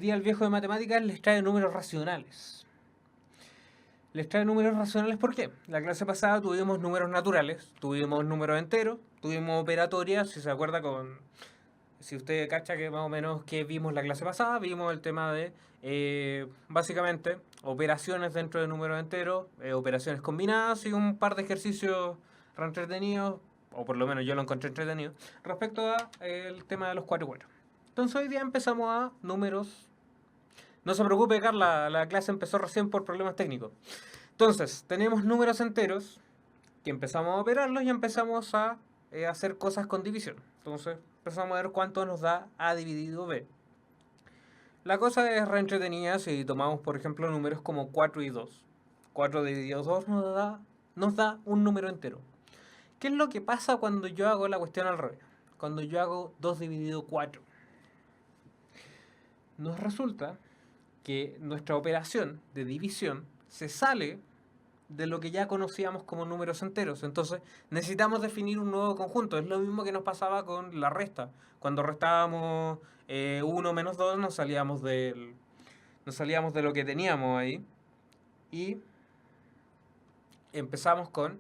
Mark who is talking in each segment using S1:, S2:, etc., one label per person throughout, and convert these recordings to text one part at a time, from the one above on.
S1: día el viejo de matemáticas les trae números racionales. Les trae números racionales, ¿por qué? La clase pasada tuvimos números naturales, tuvimos números enteros, tuvimos operatorias, si se acuerda si usted cacha que más o menos que vimos la clase pasada, vimos el tema de, básicamente, operaciones dentro de números enteros, operaciones combinadas y un par de ejercicios re entretenidos, o por lo menos yo lo encontré entretenido, respecto a el tema de los 4 y 4. Entonces hoy día empezamos a números. No se preocupe, Carla, la clase empezó recién por problemas técnicos. Entonces, tenemos números enteros que empezamos a operarlos y empezamos a hacer cosas con división. Entonces, empezamos a ver cuánto nos da A dividido B. La cosa es reentretenida si tomamos, por ejemplo, números como 4 y 2. 4 dividido 2 nos da un número entero. ¿Qué es lo que pasa cuando yo hago la cuestión al revés? Cuando yo hago 2 dividido 4. Nos resulta que nuestra operación de división se sale de lo que ya conocíamos como números enteros. Entonces necesitamos definir un nuevo conjunto. Es lo mismo que nos pasaba con la resta. Cuando restábamos 1 menos 2 nos salíamos de lo que teníamos ahí. Y empezamos con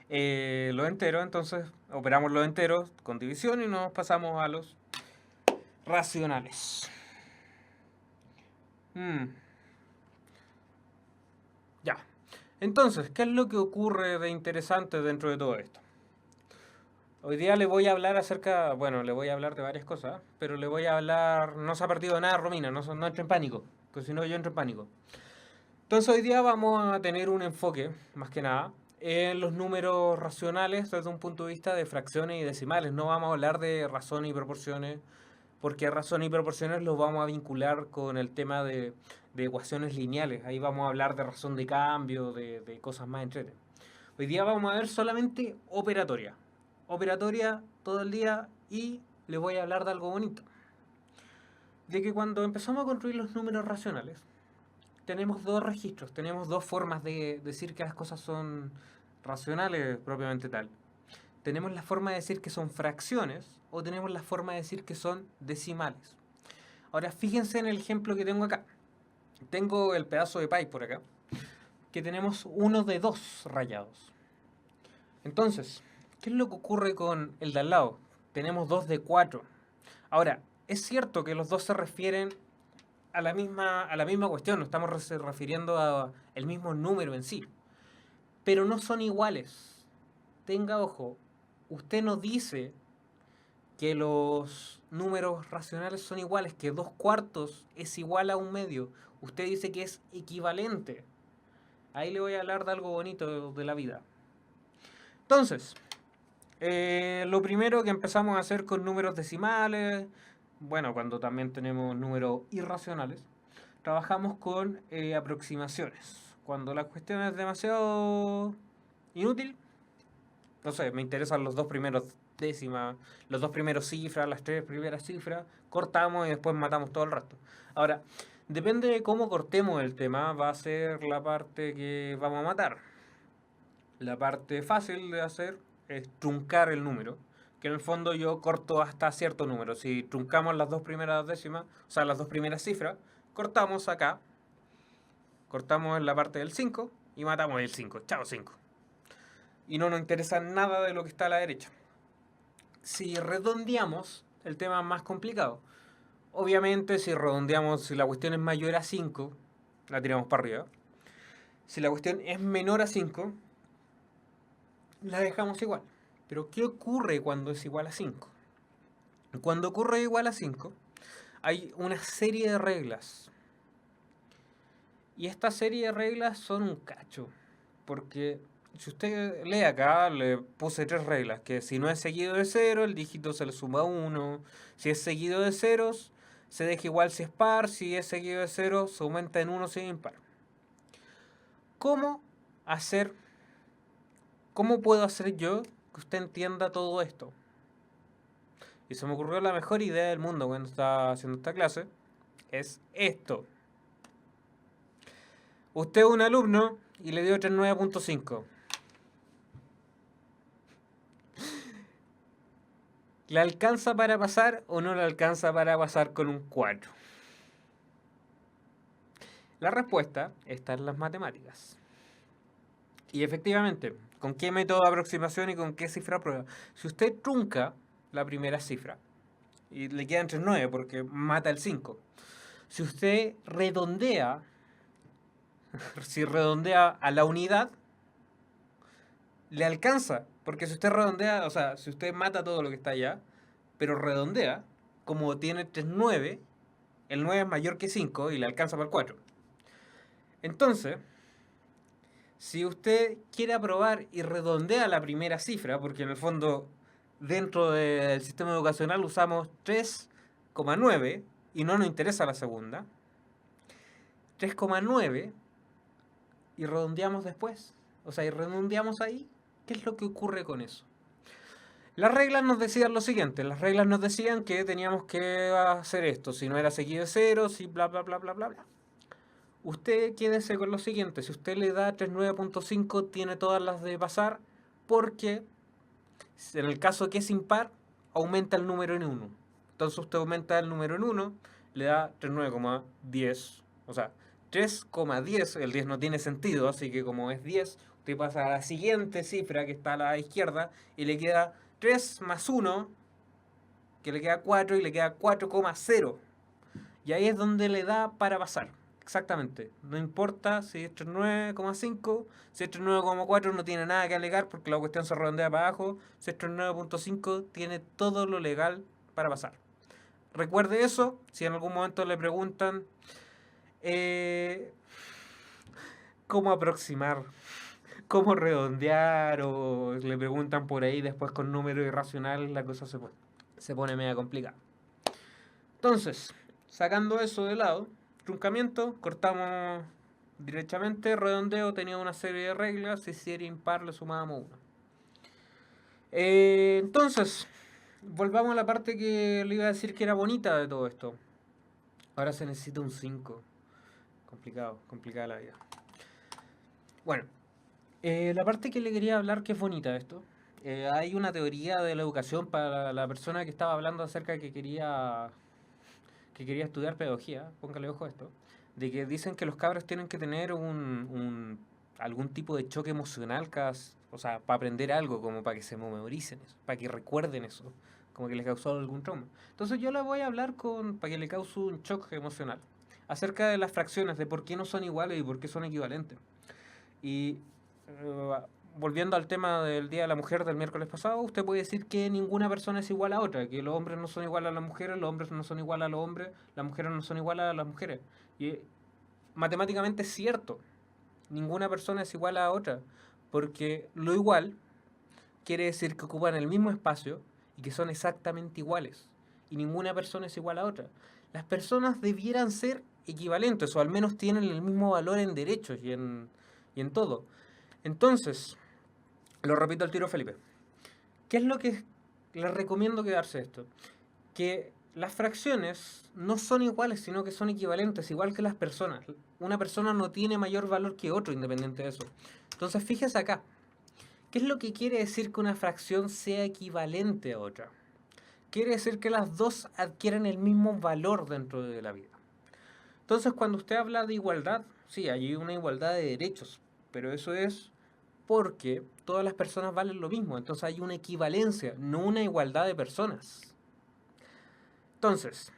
S1: los enteros. Entonces operamos los enteros con división y nos pasamos a los racionales. Ya. Entonces, ¿qué es lo que ocurre de interesante dentro de todo esto? Hoy día le voy a hablar le voy a hablar de varias cosas, pero le voy a hablar, no se ha perdido nada, Romina, no entre en pánico, porque si no yo entro en pánico. Entonces hoy día vamos a tener un enfoque, más que nada, en los números racionales desde un punto de vista de fracciones y decimales. No vamos a hablar de razón y proporciones, porque razón y proporciones los vamos a vincular con el tema de ecuaciones lineales. Ahí vamos a hablar de razón de cambio, de cosas más entretenidas. Hoy día vamos a ver solamente operatoria. Operatoria todo el día y les voy a hablar de algo bonito. De que cuando empezamos a construir los números racionales, tenemos dos registros, tenemos dos formas de decir que las cosas son racionales propiamente tal. Tenemos la forma de decir que son fracciones o tenemos la forma de decir que son decimales. Ahora fíjense en el ejemplo que tengo acá. Tengo el pedazo de pie por acá, que tenemos uno de 2 rayados. Entonces, ¿qué es lo que ocurre con el de al lado? Tenemos 2 de 4. Ahora, es cierto que los dos se refieren a la misma cuestión, nos estamos refiriendo al mismo número en sí, pero no son iguales. Tenga ojo, usted no dice que los números racionales son iguales, que 2 cuartos es igual a 1 medio. Usted dice que es equivalente. Ahí le voy a hablar de algo bonito de la vida. Entonces, lo primero que empezamos a hacer con números decimales, bueno, cuando también tenemos números irracionales, trabajamos con aproximaciones. Cuando la cuestión es demasiado inútil, no sé, me interesan los 2 primeros décimas, los 2 primeros cifras, las 3 primeras cifras, cortamos y después matamos todo el resto. Ahora, depende de cómo cortemos el tema, va a ser la parte que vamos a matar. La parte fácil de hacer es truncar el número, que en el fondo yo corto hasta cierto número. Si truncamos las 2 primeras décimas, o sea, las 2 primeras cifras, cortamos acá, cortamos en la parte del 5 y matamos el 5. Chao 5. Y no nos interesa nada de lo que está a la derecha. Si redondeamos, el tema es más complicado. Obviamente, si redondeamos, si la cuestión es mayor a 5, la tiramos para arriba. Si la cuestión es menor a 5, la dejamos igual. Pero ¿qué ocurre cuando es igual a 5? Cuando ocurre igual a 5, hay una serie de reglas. Y esta serie de reglas son un cacho. Porque si usted lee acá, le puse 3 reglas. Que si no es seguido de 0, el dígito se le suma 1. Si es seguido de ceros, se deja igual si es par. Si es seguido de 0, se aumenta en 1 si es impar. ¿Cómo hacer? ¿Cómo puedo hacer yo que usted entienda todo esto? Y se me ocurrió la mejor idea del mundo cuando estaba haciendo esta clase. Es esto. Usted es un alumno y le dio 39.5. ¿Le alcanza para pasar o no le alcanza para pasar con un 4? La respuesta está en las matemáticas. Y efectivamente, ¿con qué método de aproximación y con qué cifra prueba? Si usted trunca la primera cifra y le quedan 3,9 porque mata el 5. Si usted redondea, si redondea a la unidad, le alcanza. Porque si usted redondea, o sea, si usted mata todo lo que está allá, pero redondea, como tiene 3,9, el 9 es mayor que 5 y le alcanza para el 4. Entonces, si usted quiere aprobar y redondea la primera cifra, porque en el fondo dentro del sistema educacional usamos 3,9 y no nos interesa la segunda, 3,9 y redondeamos después. O sea, y redondeamos ahí, ¿qué es lo que ocurre con eso? Las reglas nos decían lo siguiente, las reglas nos decían que teníamos que hacer esto, si no era seguido de ceros y bla bla bla bla bla bla. Usted quédese con lo siguiente, si usted le da 39.5 tiene todas las de pasar, porque en el caso que es impar, aumenta el número en 1. Entonces usted aumenta el número en 1, le da 39,10, o sea, 3,10, el 10 no tiene sentido, así que como es 10, usted pasa a la siguiente cifra que está a la izquierda y le queda 3 más 1, que le queda 4 y le queda 4,0. Y ahí es donde le da para pasar. Exactamente. No importa si es 39,5, si es 39,4 no tiene nada que alegar porque la cuestión se redondea para abajo. Si es 39,5 tiene todo lo legal para pasar. Recuerde eso, si en algún momento le preguntan cómo aproximar, cómo redondear o le preguntan por ahí después con números irracionales, la cosa se pone media complicada. Entonces, sacando eso de lado, truncamiento, cortamos derechamente, redondeo tenía una serie de reglas, si era impar le sumábamos una. Entonces, volvamos a la parte que le iba a decir que era bonita de todo esto. Ahora se necesita un 5. Complicada la vida. Bueno, la parte que le quería hablar que es bonita de esto. Hay una teoría de la educación para la persona que estaba hablando acerca que quería estudiar pedagogía, póngale ojo a esto, de que dicen que los cabros tienen que tener algún tipo de choque emocional, o sea, para aprender algo, como para que se memoricen eso, para que recuerden eso, como que les causó algún trauma. Entonces yo les voy a hablar para que le cause un shock emocional, acerca de las fracciones, de por qué no son iguales y por qué son equivalentes. Y volviendo al tema del Día de la Mujer del miércoles pasado, usted puede decir que ninguna persona es igual a otra, que los hombres no son iguales a las mujeres, los hombres no son iguales a los hombres, las mujeres no son iguales a las mujeres. Y matemáticamente es cierto, ninguna persona es igual a otra, porque lo igual quiere decir que ocupan el mismo espacio y que son exactamente iguales. Y ninguna persona es igual a otra. Las personas debieran ser equivalentes, o al menos tienen el mismo valor en derechos y en todo. Entonces, lo repito al tiro, Felipe. ¿Qué es lo que les recomiendo quedarse esto? Que las fracciones no son iguales, sino que son equivalentes, igual que las personas. Una persona no tiene mayor valor que otro, independiente de eso. Entonces, fíjese acá. ¿Qué es lo que quiere decir que una fracción sea equivalente a otra? Quiere decir que las dos adquieren el mismo valor dentro de la vida. Entonces, cuando usted habla de igualdad, sí, hay una igualdad de derechos, pero eso es porque todas las personas valen lo mismo. Entonces hay una equivalencia, no una igualdad de personas. Entonces,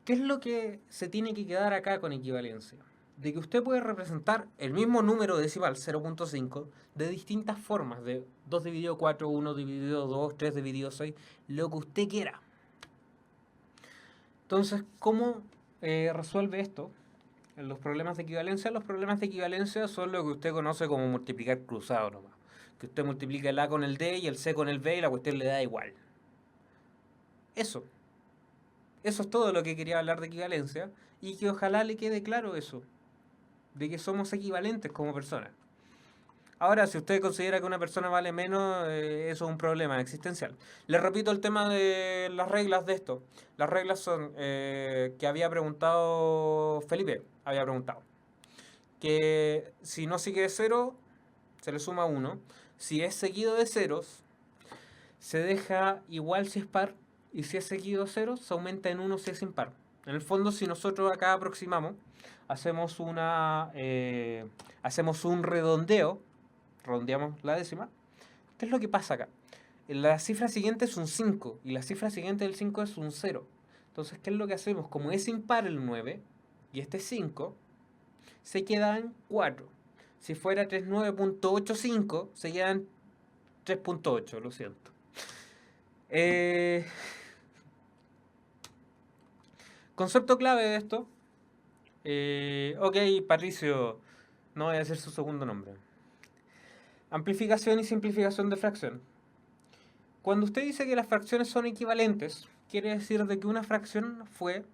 S1: ¿qué es lo que se tiene que quedar acá con equivalencia? De que usted puede representar el mismo número decimal, 0.5, de distintas formas, de 2 dividido 4, 1 dividido 2, 3 dividido 6, lo que usted quiera. Entonces, ¿cómo resuelve esto? Los problemas de equivalencia son lo que usted conoce como multiplicar cruzado nomás. Que usted multiplica el A con el D y el C con el B y la cuestión le da igual. Eso es todo lo que quería hablar de equivalencia y que ojalá le quede claro eso, de que somos equivalentes como personas. Ahora, si usted considera que una persona vale menos, eso es un problema existencial. Les repito el tema de las reglas de esto. Las reglas son que había preguntado Felipe, había preguntado que si no sigue de 0, se le suma 1. Si es seguido de ceros, se deja igual si es par, y si es seguido de 0, se aumenta en 1 si es impar. En el fondo, si nosotros acá aproximamos, hacemos hacemos un redondeo, redondeamos la décima. ¿Qué es lo que pasa acá? La cifra siguiente es un 5 y la cifra siguiente del 5 es un 0. Entonces, ¿qué es lo que hacemos? Como es impar el 9 y este es 5, se quedan 4. Si fuera 39.85, se quedan 3.8, lo siento. Concepto clave de esto. Ok, Patricio, no voy a decir su segundo nombre. Amplificación y simplificación de fracción. Cuando usted dice que las fracciones son equivalentes, quiere decir de que una fracción fue,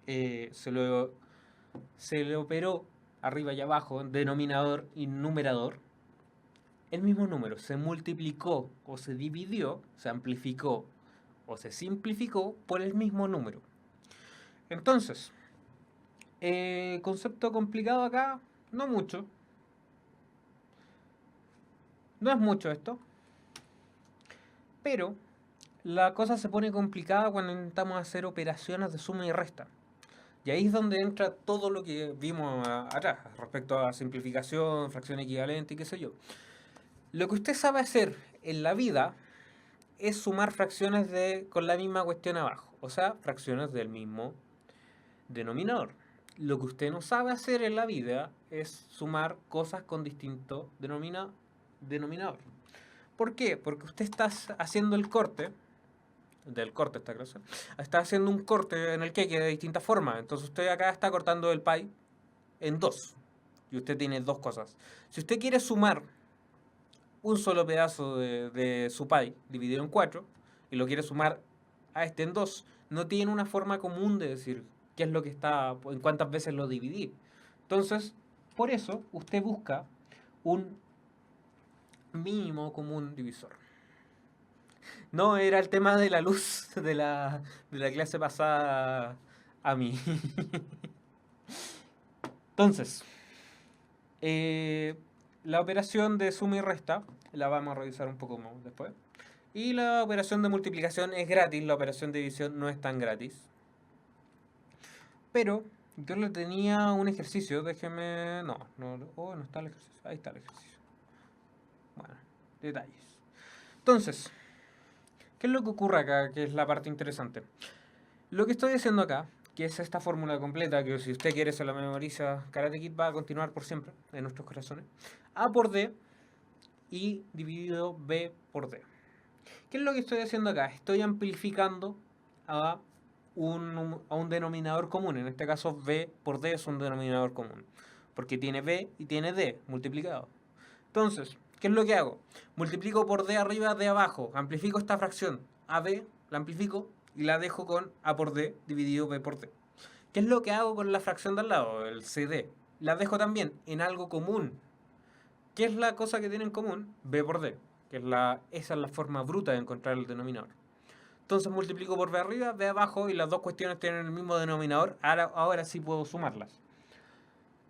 S1: se le operó arriba y abajo, denominador y numerador, el mismo número, se multiplicó o se dividió, se amplificó o se simplificó por el mismo número. Entonces, concepto complicado acá, no mucho. No es mucho esto, pero la cosa se pone complicada cuando intentamos hacer operaciones de suma y resta. Y ahí es donde entra todo lo que vimos atrás, respecto a simplificación, fracción equivalente y qué sé yo. Lo que usted sabe hacer en la vida es sumar fracciones con la misma cuestión abajo, o sea, fracciones del mismo denominador. Lo que usted no sabe hacer en la vida es sumar cosas con distinto denominador. ¿Por qué? Porque usted está haciendo el corte, del corte esta clase, está haciendo un corte en el queque de distintas formas. Entonces usted acá está cortando el pie en dos. Y usted tiene dos cosas. Si usted quiere sumar un solo pedazo de su pie dividido en 4 y lo quiere sumar a este en 2, no tiene una forma común de decir qué es lo que está, en cuántas veces lo dividí. Entonces, por eso usted busca un mínimo común divisor. No, era el tema de la luz de la clase pasada a mí. Entonces, la operación de suma y resta la vamos a revisar un poco más después. Y la operación de multiplicación es gratis, la operación de división no es tan gratis. Pero yo le tenía un ejercicio, déjeme... No está el ejercicio. Ahí está el ejercicio. Bueno, detalles. Entonces, ¿qué es lo que ocurre acá? Que es la parte interesante. Lo que estoy haciendo acá, que es esta fórmula completa, que si usted quiere se la memoriza, Karate Kid va a continuar por siempre en nuestros corazones. A por D y dividido B por D. ¿Qué es lo que estoy haciendo acá? Estoy amplificando a un denominador común. En este caso, B por D es un denominador común. Porque tiene B y tiene D multiplicado. Entonces, ¿qué es lo que hago? Multiplico por D arriba, D abajo. Amplifico esta fracción. AB la amplifico y la dejo con A por D dividido B por D. ¿Qué es lo que hago con la fracción de al lado? El CD. La dejo también en algo común. ¿Qué es la cosa que tiene en común? B por D. Esa es la forma bruta de encontrar el denominador. Entonces multiplico por B arriba, B abajo y las dos cuestiones tienen el mismo denominador. Ahora sí puedo sumarlas.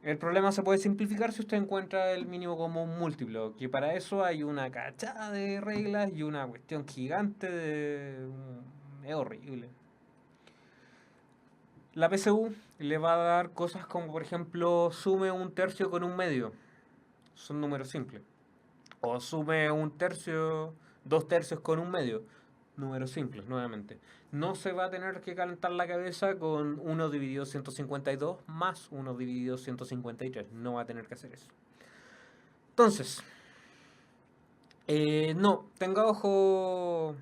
S1: El problema se puede simplificar si usted encuentra el mínimo común múltiplo, que para eso hay una cachada de reglas y una cuestión gigante es horrible. La PSU le va a dar cosas como, por ejemplo, sume un tercio con un medio. Son números simples. O sume un tercio, dos tercios con un medio. Números simples, nuevamente. No se va a tener que calentar la cabeza con 1 dividido 152 más 1 dividido 153. No va a tener que hacer eso. Entonces, no, tenga ojo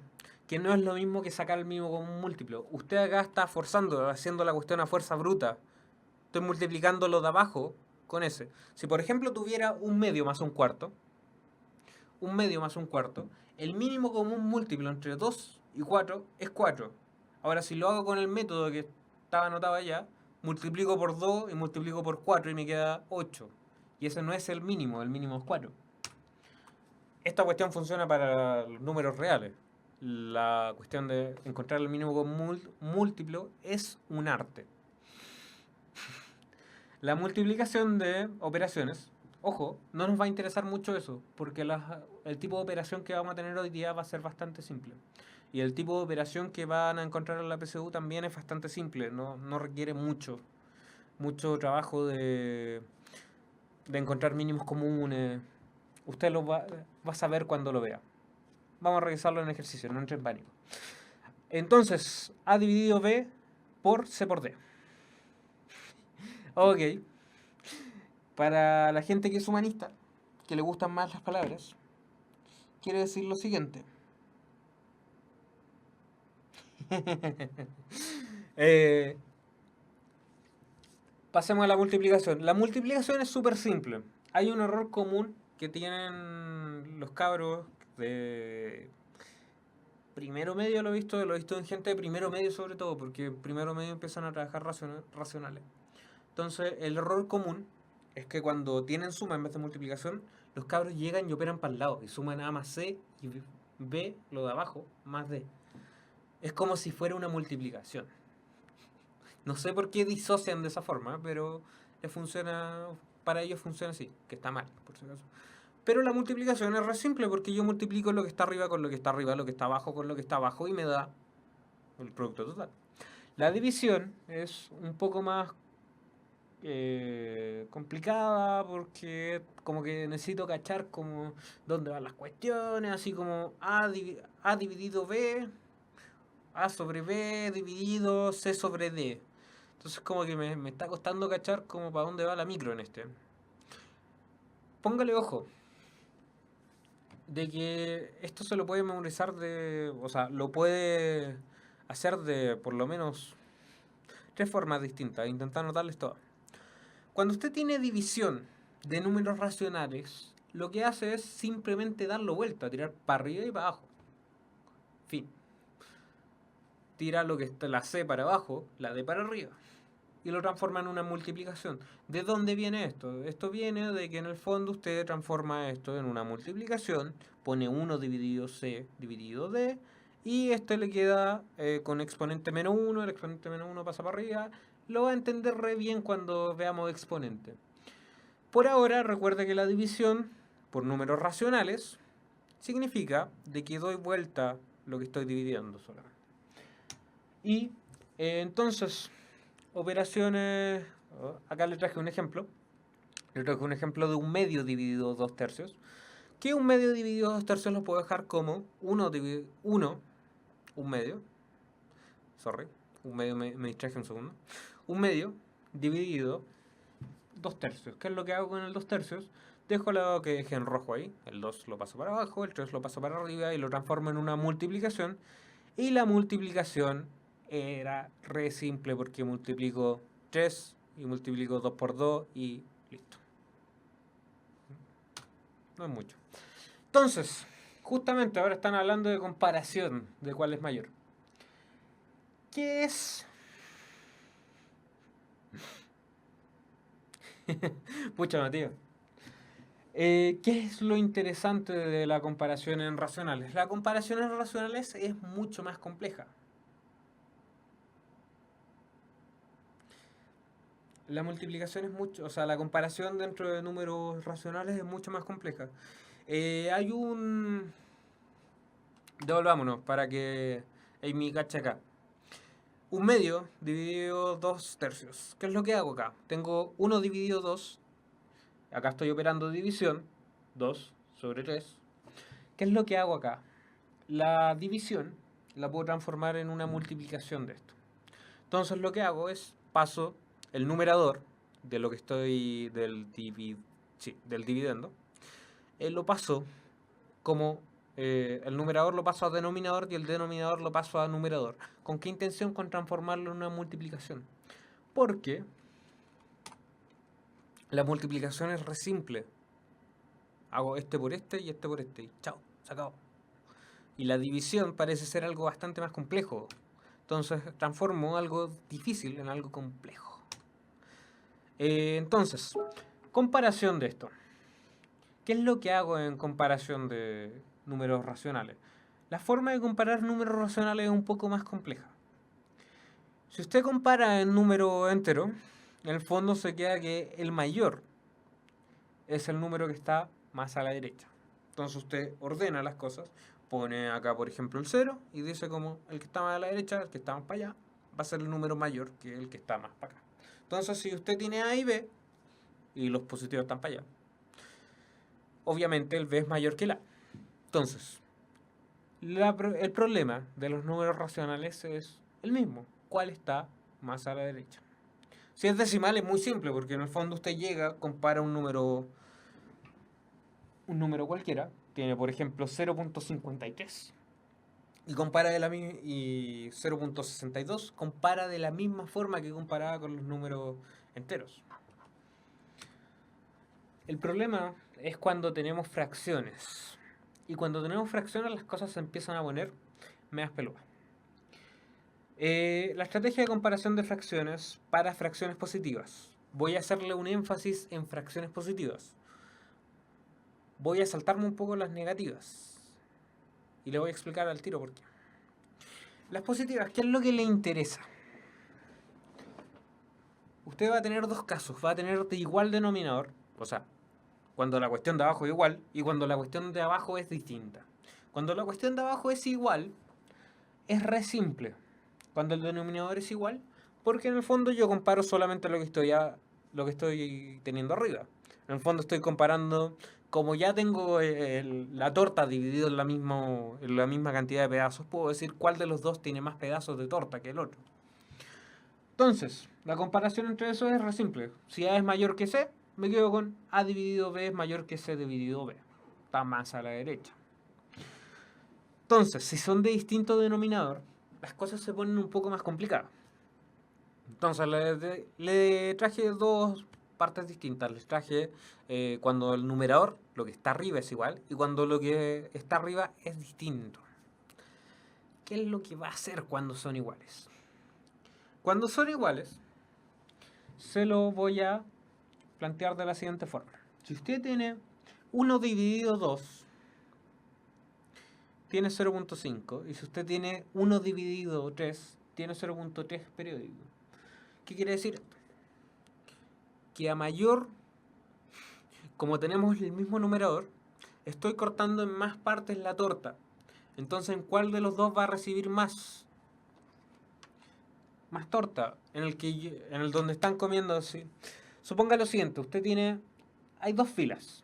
S1: que no es lo mismo que sacar el mínimo con un múltiplo. Usted acá está forzando, haciendo la cuestión a fuerza bruta. Estoy multiplicando lo de abajo con ese. Si por ejemplo tuviera un medio más un cuarto, el mínimo común múltiplo entre 2 y 4 es 4. Ahora, si lo hago con el método que estaba anotado allá, multiplico por 2 y multiplico por 4 y me queda 8. Y ese no es el mínimo es 4. Esta cuestión funciona para los números reales. La cuestión de encontrar el mínimo común múltiplo es un arte. La multiplicación de operaciones Ojo, no nos va a interesar mucho eso, porque el tipo de operación que vamos a tener hoy día va a ser bastante simple. Y el tipo de operación que van a encontrar en la PSU también es bastante simple, no requiere mucho trabajo de encontrar mínimos comunes. Usted va a saber cuando lo vea. Vamos a revisarlo en ejercicio, no entre en pánico. Entonces, A dividido B por C por D. Ok. Para la gente que es humanista, que le gustan más las palabras, quiere decir lo siguiente. Eh, Pasemos a la multiplicación. La multiplicación es súper simple. Hay un error común que tienen los cabros de primero medio, lo he visto en gente de primero medio sobre todo, porque en primero medio empiezan a trabajar racionales. Entonces, el error común es que cuando tienen suma en vez de multiplicación, los cabros llegan y operan para el lado y suman A más C y B, lo de abajo, más D. Es como si fuera una multiplicación. No sé por qué disocian de esa forma, pero les funciona, para ellos funciona así, que está mal, por si acaso. Pero la multiplicación es re simple porque yo multiplico lo que está arriba con lo que está arriba, lo que está abajo con lo que está abajo y me da el producto total. La división es un poco más complicada porque como que necesito cachar como dónde van las cuestiones, así como A dividido B, A sobre B dividido C sobre D. Entonces como que me está costando cachar como para dónde va la micro en este. Póngale ojo, de que esto se lo puede memorizar o sea, lo puede hacer de por lo menos tres formas distintas, intentar anotarles todas. Cuando usted tiene división de números racionales, lo que hace es simplemente darlo vuelta, tirar para arriba y para abajo. Fin. Tira lo que está la C para abajo, la D para arriba. Y lo transforma en una multiplicación. ¿De dónde viene esto? Esto viene de que en el fondo usted transforma esto en una multiplicación, pone 1 dividido C dividido D, y esto le queda con exponente menos 1, el exponente menos 1 pasa para arriba. Lo va a entender re bien cuando veamos exponente. Por ahora, recuerde que la división por números racionales significa de que doy vuelta lo que estoy dividiendo solamente. Y entonces, operaciones... Acá le traje un ejemplo. Le traje un ejemplo de un medio dividido 2 tercios. Que un medio dividido 2 tercios lo puedo dejar como 1 dividido 1, un medio. Sorry, un medio me distraje un segundo. Un medio dividido 2 tercios. ¿Qué es lo que hago con el 2 tercios? Dejo lo que dejé en rojo ahí. El 2 lo paso para abajo, el 3 lo paso para arriba y lo transformo en una multiplicación. Y la multiplicación era re simple porque multiplico 3 y multiplico 2 por 2 y listo. No es mucho. Entonces, justamente ahora están hablando de comparación de cuál es mayor. ¿Qué es? Pucha, Matías. ¿Qué es lo interesante de la comparación en racionales? La comparación en racionales es mucho más compleja. La multiplicación es mucho, o sea, la comparación dentro de números racionales es mucho más compleja. Hay un... Devolvámonos para que Amy cache acá. Un medio dividido 2 tercios. ¿Qué es lo que hago acá? Tengo 1 dividido 2. Acá estoy operando división. 2 sobre 3. ¿Qué es lo que hago acá? La división la puedo transformar en una multiplicación de esto. Entonces lo que hago es paso el numerador de lo que estoy del dividendo, lo paso como el numerador lo paso a denominador y el denominador lo paso a numerador. ¿Con qué intención? Con transformarlo en una multiplicación. Porque la multiplicación es re simple. Hago este por este y este por este. Y chao, se acabó. Y la división parece ser algo bastante más complejo. Entonces transformo algo difícil en algo complejo. Entonces, comparación de esto. ¿Qué es lo que hago en comparación de números racionales? La forma de comparar números racionales es un poco más compleja. Si usted compara en número entero, en el fondo se queda que el mayor es el número que está más a la derecha. Entonces usted ordena las cosas, pone acá por ejemplo el 0 y dice como el que está más a la derecha, el que está más para allá, va a ser el número mayor que el que está más para acá. Entonces si usted tiene A y B y los positivos están para allá, obviamente el B es mayor que el A. Entonces, el problema de los números racionales es el mismo. ¿Cuál está más a la derecha? Si es decimal es muy simple, porque en el fondo usted llega, compara un número cualquiera, tiene por ejemplo 0.53 y compara de la y 0.62, compara de la misma forma que comparaba con los números enteros. El problema es cuando tenemos fracciones. Y cuando tenemos fracciones las cosas se empiezan a poner medias peludas. La estrategia de comparación de fracciones para fracciones positivas. Voy a hacerle un énfasis en fracciones positivas. Voy a saltarme un poco las negativas. Y le voy a explicar al tiro por qué. Las positivas, ¿qué es lo que le interesa? Usted va a tener dos casos. Va a tener de igual denominador. O sea, cuando la cuestión de abajo es igual y cuando la cuestión de abajo es distinta. Cuando la cuestión de abajo es igual, es re simple. Cuando el denominador es igual, porque en el fondo yo comparo solamente lo que estoy teniendo arriba. En el fondo estoy comparando, como ya tengo la torta dividida en la misma cantidad de pedazos, puedo decir cuál de los dos tiene más pedazos de torta que el otro. Entonces, la comparación entre eso es re simple. Si A es mayor que C, me quedo con A dividido B es mayor que C dividido B. Está más a la derecha. Entonces, si son de distinto denominador, las cosas se ponen un poco más complicadas. Entonces, le traje dos partes distintas. Les traje cuando el numerador, lo que está arriba es igual, y cuando lo que está arriba es distinto. ¿Qué es lo que va a hacer cuando son iguales? Cuando son iguales, se lo voy a plantear de la siguiente forma. Si usted tiene 1 dividido 2, tiene 0.5. Y si usted tiene 1 dividido 3, tiene 0.3 periódico. ¿Qué quiere decir esto? Que a mayor, como tenemos el mismo numerador, estoy cortando en más partes la torta. Entonces, ¿en cuál de los dos va a recibir más torta? En el donde están comiendo así. Suponga lo siguiente, hay dos filas.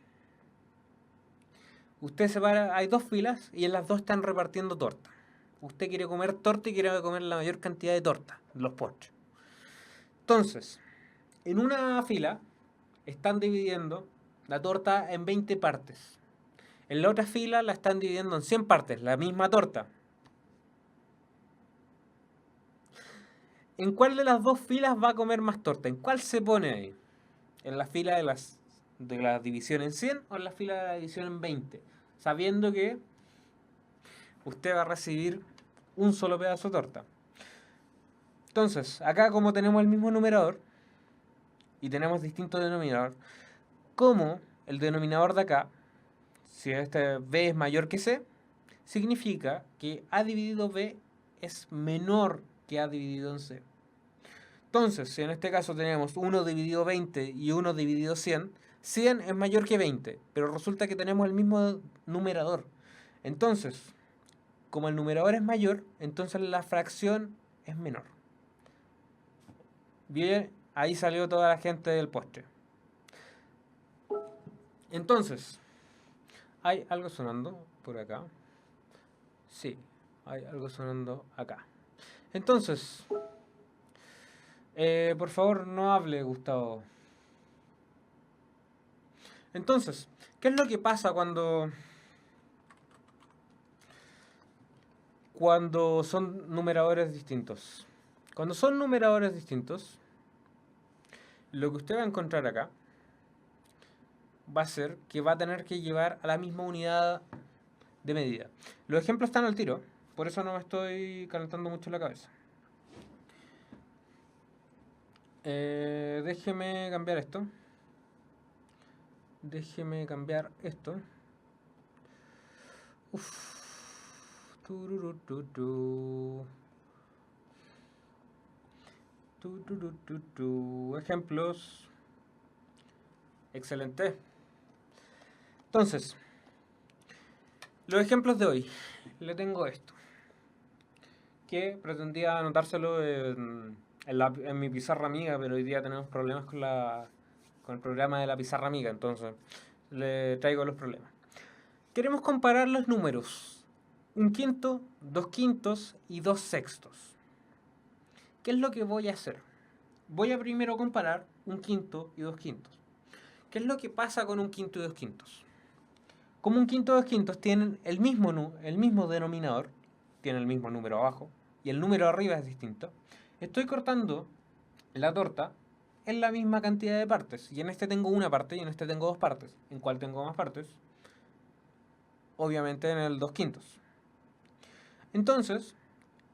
S1: Usted separa, hay dos filas y en las dos están repartiendo torta. Usted quiere comer torta y quiere comer la mayor cantidad de torta, los postres. Entonces, en una fila están dividiendo la torta en 20 partes. En la otra fila la están dividiendo en 100 partes, la misma torta. ¿En cuál de las dos filas va a comer más torta? ¿En cuál se pone ahí? ¿En la fila de la división en 100 o en la fila de la división en 20? Sabiendo que usted va a recibir un solo pedazo de torta. Entonces, acá como tenemos el mismo numerador y tenemos distinto denominador, como el denominador de acá, si este B es mayor que C, significa que A dividido B es menor que A dividido en C. Entonces, si en este caso tenemos 1 dividido 20 y 1 dividido 100, 100 es mayor que 20, pero resulta que tenemos el mismo numerador. Entonces, como el numerador es mayor, entonces la fracción es menor. Bien, ahí salió toda la gente del postre. Entonces, ¿hay algo sonando por acá? Sí, hay algo sonando acá. Entonces, por favor, no hable, Gustavo. Entonces, ¿qué es lo que pasa cuando son numeradores distintos? Cuando son numeradores distintos, lo que usted va a encontrar acá va a ser que va a tener que llevar a la misma unidad de medida. Los ejemplos están al tiro, por eso no me estoy calentando mucho la cabeza. Déjeme cambiar esto. Déjeme cambiar esto. Uf. Ejemplos. Excelente. Entonces, los ejemplos de hoy. Le tengo esto, que pretendía anotárselo en mi pizarra amiga, pero hoy día tenemos problemas con el programa de la pizarra amiga, entonces le traigo los problemas. Queremos comparar los números, un quinto, dos quintos y dos sextos. ¿Qué es lo que voy a hacer? Voy a primero comparar un quinto y dos quintos. ¿Qué es lo que pasa con un quinto y dos quintos? Como un quinto y dos quintos tienen el mismo denominador, tienen el mismo número abajo, y el número arriba es distinto, estoy cortando la torta en la misma cantidad de partes. Y en este tengo una parte y en este tengo dos partes. ¿En cuál tengo más partes? Obviamente en el dos quintos. Entonces,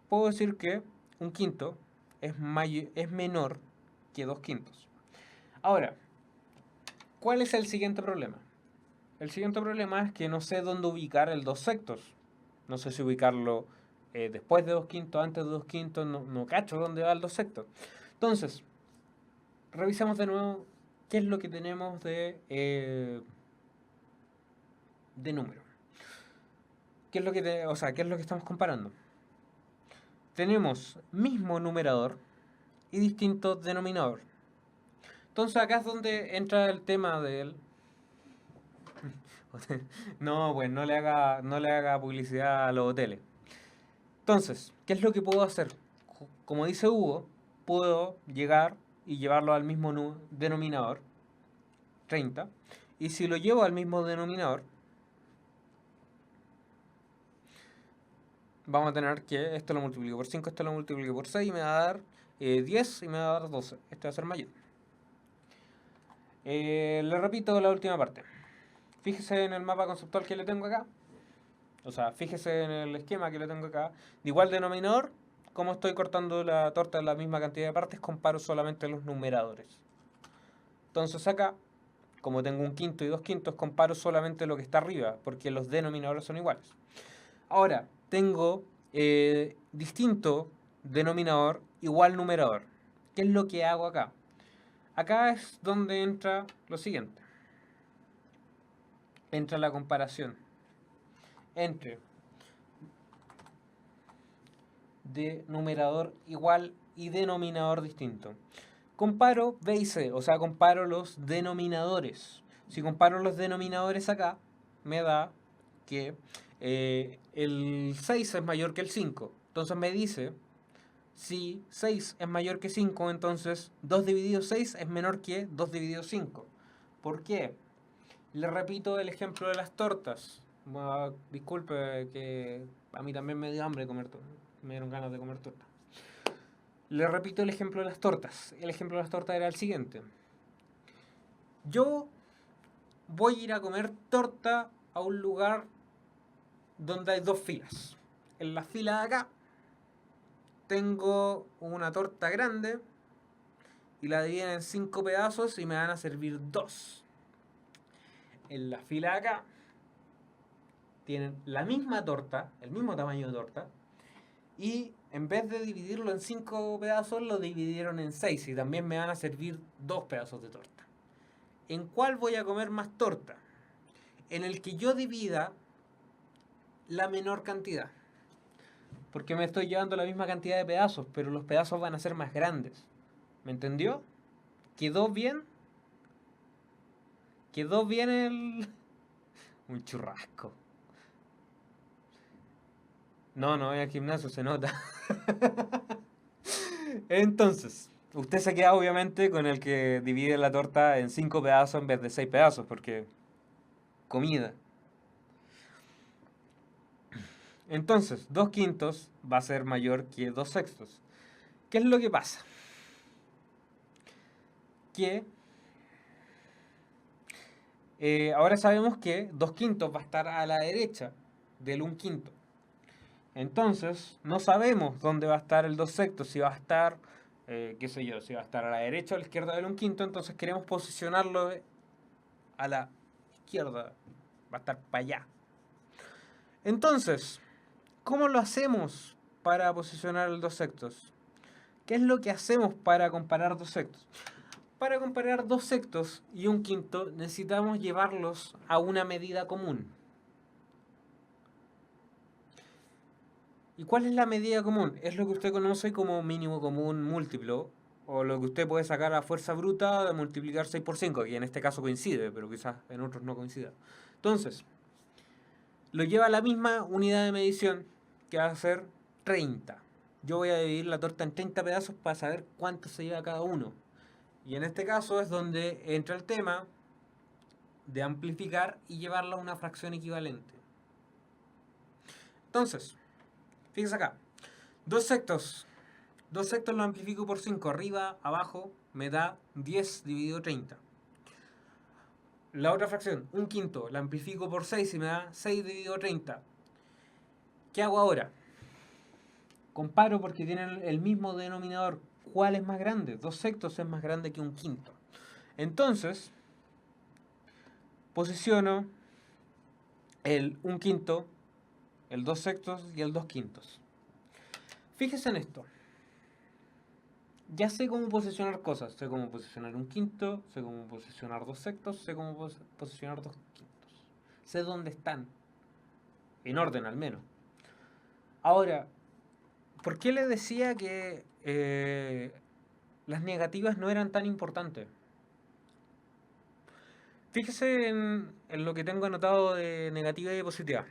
S1: puedo decir que un quinto es menor que dos quintos. Ahora, ¿cuál es el siguiente problema? El siguiente problema es que no sé dónde ubicar el dos sextos. No sé si ubicarlo después de dos quintos, antes de dos quintos, no cacho dónde va el dos sextos. Entonces, revisamos de nuevo qué es lo que tenemos de número. ¿Qué es lo que qué es lo que estamos comparando? Tenemos mismo numerador y distinto denominador. Entonces acá es donde entra el tema del... No, pues no le haga publicidad a los hoteles. Entonces, ¿qué es lo que puedo hacer? Como dice Hugo, puedo llegar y llevarlo al mismo denominador, 30. Y si lo llevo al mismo denominador, vamos a tener que esto lo multiplico por 5, esto lo multiplico por 6 y me va a dar 10 y me va a dar 12. Este va a ser mayor. Le repito la última parte. Fíjese en el mapa conceptual que le tengo acá. O sea, fíjese en el esquema que le tengo acá. De igual denominador, como estoy cortando la torta en la misma cantidad de partes, comparo solamente los numeradores. Entonces acá, como tengo un quinto y dos quintos, comparo solamente lo que está arriba, porque los denominadores son iguales. Ahora, tengo distinto denominador, igual numerador. ¿Qué es lo que hago acá? Acá es donde entra lo siguiente. Entra la comparación entre numerador igual y denominador distinto. Comparo B y C, o sea, comparo los denominadores. Si comparo los denominadores acá, me da que el 6 es mayor que el 5. Entonces me dice, si 6 es mayor que 5, entonces 2 dividido 6 es menor que 2 dividido 5. ¿Por qué? Le repito el ejemplo de las tortas. Bueno, disculpe que a mí también me dio hambre comer tortas. Me dieron ganas de comer tortas. Le repito el ejemplo de las tortas. El ejemplo de las tortas era el siguiente. Yo voy a ir a comer torta a un lugar donde hay dos filas. En la fila de acá tengo una torta grande y la dividen en 5 pedazos y me van a servir 2. En la fila de acá tienen la misma torta, el mismo tamaño de torta, y en vez de dividirlo en 5 pedazos, lo dividieron en 6 y también me van a servir 2 pedazos de torta. ¿En cuál voy a comer más torta? En el que yo divida la menor cantidad. Porque me estoy llevando la misma cantidad de pedazos, pero los pedazos van a ser más grandes. ¿Me entendió? ¿Quedó bien? ¿Quedó bien el...? Un churrasco. No voy al gimnasio, se nota. Entonces, usted se queda obviamente con el que divide la torta en 5 pedazos en vez de 6 pedazos, porque comida. Entonces, 2 quintos va a ser mayor que 2 sextos. ¿Qué es lo que pasa? Que ahora sabemos que 2 quintos va a estar a la derecha del 1 quinto. Entonces, no sabemos dónde va a estar el 2 sextos, si va a estar, qué sé yo, si va a estar a la derecha o a la izquierda del 1 quinto, entonces queremos posicionarlo a la izquierda, va a estar para allá. Entonces, ¿cómo lo hacemos para posicionar el 2 sextos? ¿Qué es lo que hacemos para comparar 2 sextos? Para comparar dos sextos y un quinto necesitamos llevarlos a una medida común. ¿Y cuál es la medida común? Es lo que usted conoce como mínimo común múltiplo, o lo que usted puede sacar a fuerza bruta de multiplicar 6 por 5, que en este caso coincide, pero quizás en otros no coincida. Entonces, lo lleva a la misma unidad de medición, que va a ser 30. Yo voy a dividir la torta en 30 pedazos para saber cuánto se lleva cada uno. Y en este caso es donde entra el tema de amplificar y llevarlo a una fracción equivalente. Entonces, fíjese acá. Dos sextos. Dos sextos lo amplifico por 5. Arriba, abajo, me da 10 dividido 30. La otra fracción, un quinto, la amplifico por 6 y me da 6 dividido 30. ¿Qué hago ahora? Comparo porque tienen el mismo denominador. ¿Cuál es más grande? Dos sextos es más grande que un quinto. Entonces, posiciono el un quinto, el dos sextos y el dos quintos. Fíjese en esto. Ya sé cómo posicionar cosas. Sé cómo posicionar un quinto, sé cómo posicionar dos sextos, sé cómo posicionar dos quintos. Sé dónde están. En orden al menos. Ahora, ¿por qué le decía que las negativas no eran tan importantes? Fíjese en lo que tengo anotado de negativa y positiva.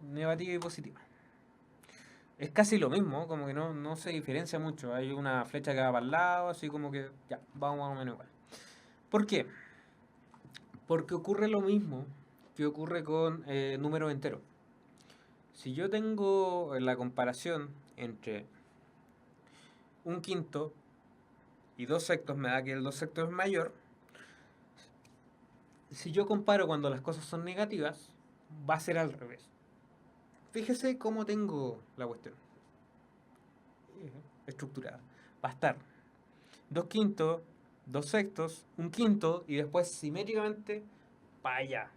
S1: Negativa y positiva. Es casi lo mismo, como que no se diferencia mucho. Hay una flecha que va para el lado, así como que ya, vamos más o menos igual. ¿Por qué? Porque ocurre lo mismo que ocurre con números enteros. Si yo tengo la comparación entre un quinto y dos sextos, me da que el dos sextos es mayor. Si yo comparo cuando las cosas son negativas, va a ser al revés. Fíjese cómo tengo la cuestión estructurada. Va a estar dos quintos, dos sextos, un quinto y después simétricamente para allá.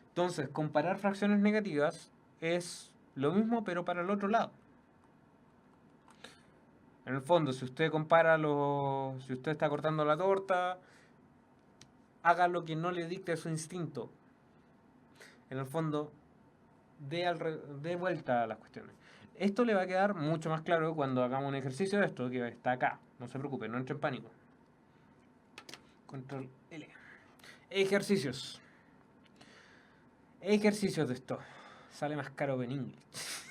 S1: Entonces, comparar fracciones negativas es lo mismo pero para el otro lado. En el fondo, si usted compara si usted está cortando la torta, haga lo que no le dicte su instinto. En el fondo, dé vuelta a las cuestiones. Esto le va a quedar mucho más claro cuando hagamos un ejercicio de esto, que está acá. No se preocupe, no entre en pánico. Control L. Ejercicios. Ejercicios de esto. Sale más caro que en inglés.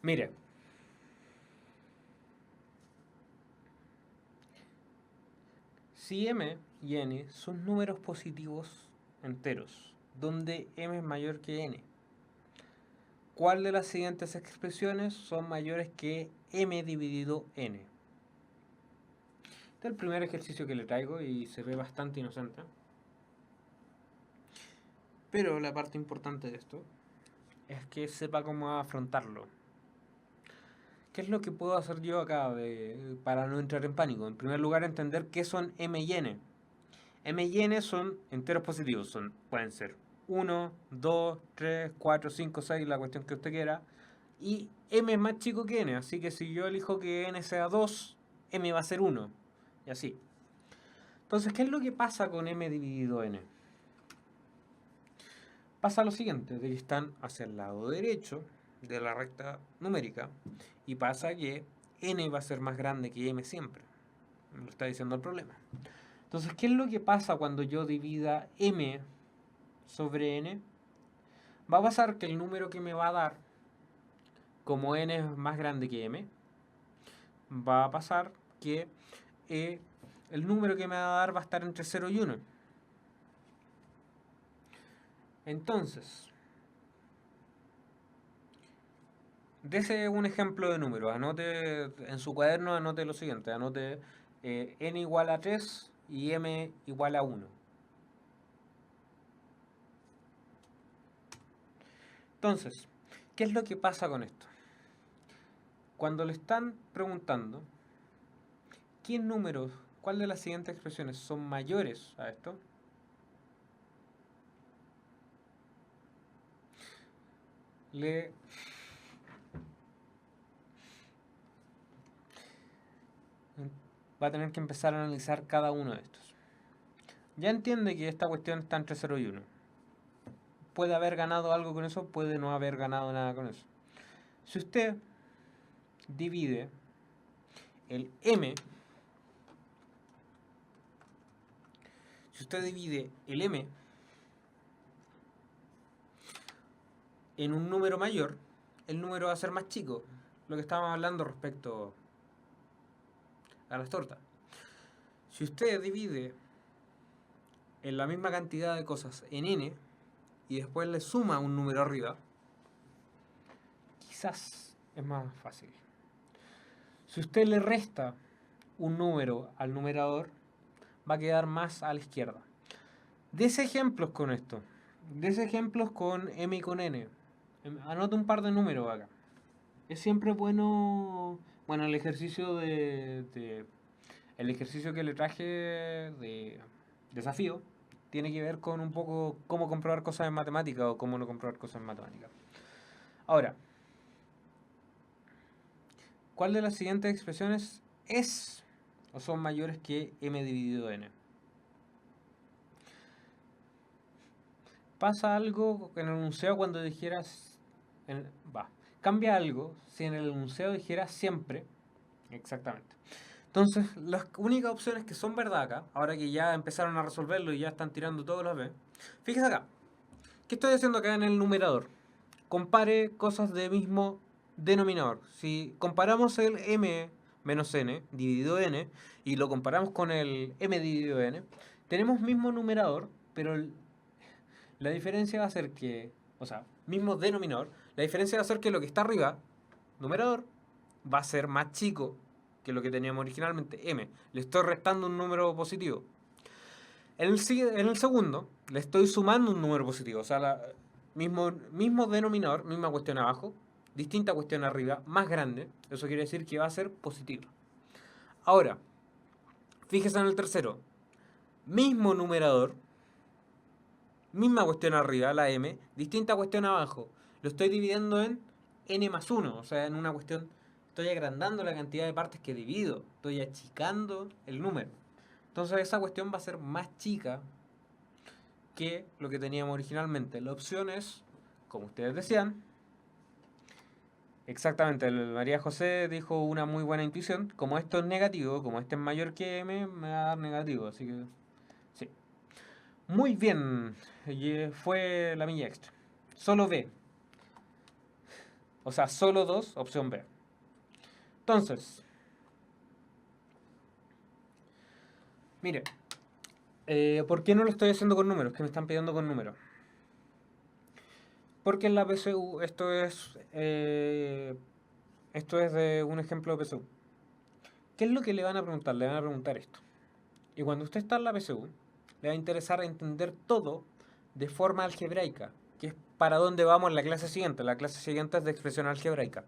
S1: Mire. Si m y n son números positivos enteros, donde m es mayor que n, ¿cuál de las siguientes expresiones son mayores que m dividido n? Este es el primer ejercicio que le traigo y se ve bastante inocente. Pero la parte importante de esto es que sepa cómo afrontarlo. ¿Qué es lo que puedo hacer yo acá para no entrar en pánico? En primer lugar, entender qué son m y n. M y n son enteros positivos, pueden ser 1, 2, 3, 4, 5, 6, la cuestión que usted quiera. Y m es más chico que n, así que si yo elijo que n sea 2, m va a ser 1. Y así. Entonces, ¿qué es lo que pasa con m dividido n? Pasa lo siguiente, de que están hacia el lado derecho de la recta numérica y pasa que n va a ser más grande que m siempre. Me lo está diciendo el problema. Entonces, ¿qué es lo que pasa cuando yo divida m sobre n? Va a pasar que el número que me va a dar, como n es más grande que m, va a pasar que el número que me va a dar va a estar entre 0 y 1. Entonces, dese un ejemplo de número. Anote en su cuaderno, anote lo siguiente. Anote n igual a 3 y m igual a 1. Entonces, ¿qué es lo que pasa con esto? Cuando le están preguntando ¿qué números, cuál de las siguientes expresiones son mayores a esto? Le va a tener que empezar a analizar cada uno de estos. Ya entiende que esta cuestión está entre 0 y 1. Puede haber ganado algo con eso, puede no haber ganado nada con eso. Si usted divide el m, en un número mayor, el número va a ser más chico. Lo que estábamos hablando respecto a las tortas. Si usted divide en la misma cantidad de cosas en n y después le suma un número arriba, quizás es más fácil. Si usted le resta un número al numerador, va a quedar más a la izquierda. Dese ejemplos con esto. Dese ejemplos con m y con n. Anota un par de números acá. Es siempre bueno. Bueno, el ejercicio el ejercicio que le traje de desafío tiene que ver con un poco cómo comprobar cosas en matemática o cómo no comprobar cosas en matemática. Ahora, ¿cuál de las siguientes expresiones es o son mayores que m dividido n? Pasa algo en el enunciado cuando dijeras... cambia algo si en el enunciado dijera siempre. Exactamente. Entonces, las únicas opciones que son verdad acá, ahora que ya empezaron a resolverlo y ya están tirando todos los B, fíjese acá. ¿Qué estoy haciendo acá en el numerador? Compare cosas de mismo denominador. Si comparamos el m menos n dividido n y lo comparamos con el m dividido n, tenemos mismo numerador, pero la diferencia va a ser que, o sea, mismo denominador, la diferencia va a ser que lo que está arriba, numerador, va a ser más chico que lo que teníamos originalmente, m. Le estoy restando un número positivo. En el segundo, le estoy sumando un número positivo, o sea, mismo denominador, misma cuestión abajo, distinta cuestión arriba, más grande, eso quiere decir que va a ser positivo. Ahora, fíjese en el tercero, mismo numerador, misma cuestión arriba, la m, distinta cuestión abajo. Lo estoy dividiendo en n más 1, o sea, en una cuestión, estoy agrandando la cantidad de partes que divido, estoy achicando el número. Entonces esa cuestión va a ser más chica que lo que teníamos originalmente. La opción es, como ustedes decían, exactamente, María José dijo una muy buena intuición, como esto es negativo, como este es mayor que m, me va a dar negativo, así que sí. Muy bien, fue la milla extra. Solo B. O sea, solo 2, opción B. Entonces, mire, ¿por qué no lo estoy haciendo con números? Que me están pidiendo con números. Porque en la PSU esto es de un ejemplo de PSU. ¿Qué es lo que le van a preguntar? Le van a preguntar esto. Y cuando usted está en la PSU, le va a interesar entender todo de forma algebraica, que es para dónde vamos en la clase siguiente. La clase siguiente es de expresión algebraica.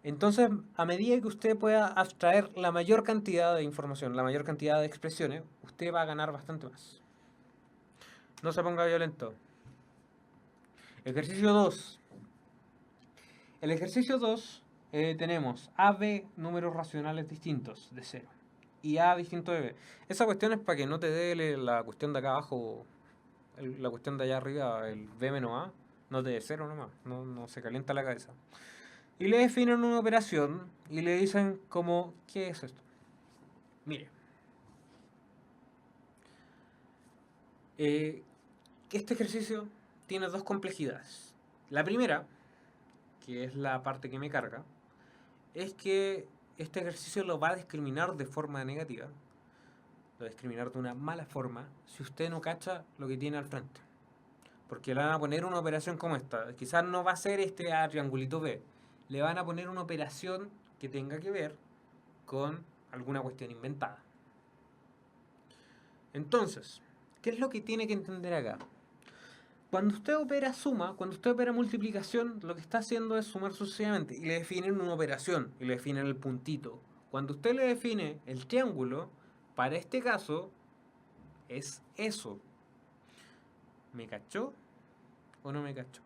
S1: Entonces, a medida que usted pueda abstraer la mayor cantidad de información, la mayor cantidad de expresiones, usted va a ganar bastante más. No se ponga violento. Ejercicio 2. El ejercicio 2 tenemos A, B, números racionales distintos de 0. Y A distinto de B. Esa cuestión es para que no te dé la cuestión de acá abajo, la cuestión de allá arriba, el B menos A, no te dé 0 nomás, no se calienta la cabeza. Y le definen una operación y le dicen como, ¿qué es esto? Mire. Este ejercicio tiene dos complejidades. La primera, que es la parte que me carga, es que este ejercicio lo va a discriminar de forma negativa. Lo va a discriminar de una mala forma si usted no cacha lo que tiene al frente. Porque le van a poner una operación como esta. Quizás no va a ser este A triangulito B. Le van a poner una operación que tenga que ver con alguna cuestión inventada. Entonces, ¿qué es lo que tiene que entender acá? Cuando usted opera suma, cuando usted opera multiplicación, lo que está haciendo es sumar sucesivamente. Y le definen una operación, y le definen el puntito. Cuando usted le define el triángulo, para este caso, es eso. ¿Me cachó o no me cachó?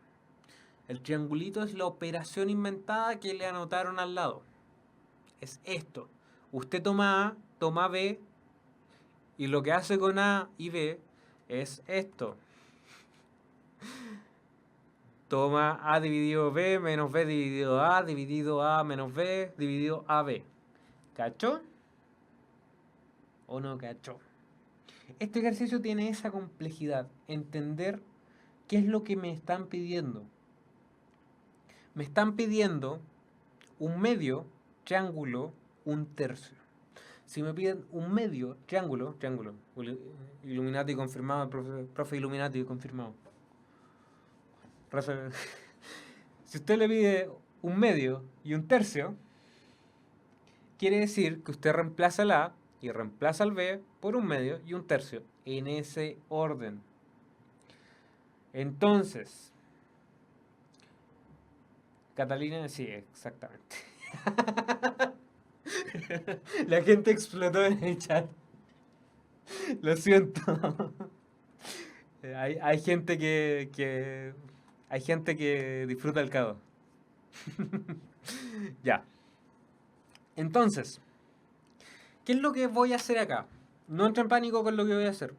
S1: El triangulito es la operación inventada que le anotaron al lado. Es esto. Usted toma A, toma B, y lo que hace con A y B es esto. Toma A dividido B menos B dividido A menos B dividido AB. ¿Cachó? ¿O no cachó? Este ejercicio tiene esa complejidad. Entender qué es lo que me están pidiendo. Me están pidiendo un medio, triángulo, un tercio. Si me piden un medio, triángulo, Illuminati confirmado, profe Illuminati confirmado. Si usted le pide un medio y un tercio, quiere decir que usted reemplaza el A y reemplaza el B por un medio y un tercio, en ese orden. Entonces, Catalina, sí, exactamente. La gente explotó en el chat. Lo siento. Hay gente hay gente que disfruta el caos. Ya. Entonces, ¿qué es lo que voy a hacer acá? No entre en pánico con lo que voy a hacer.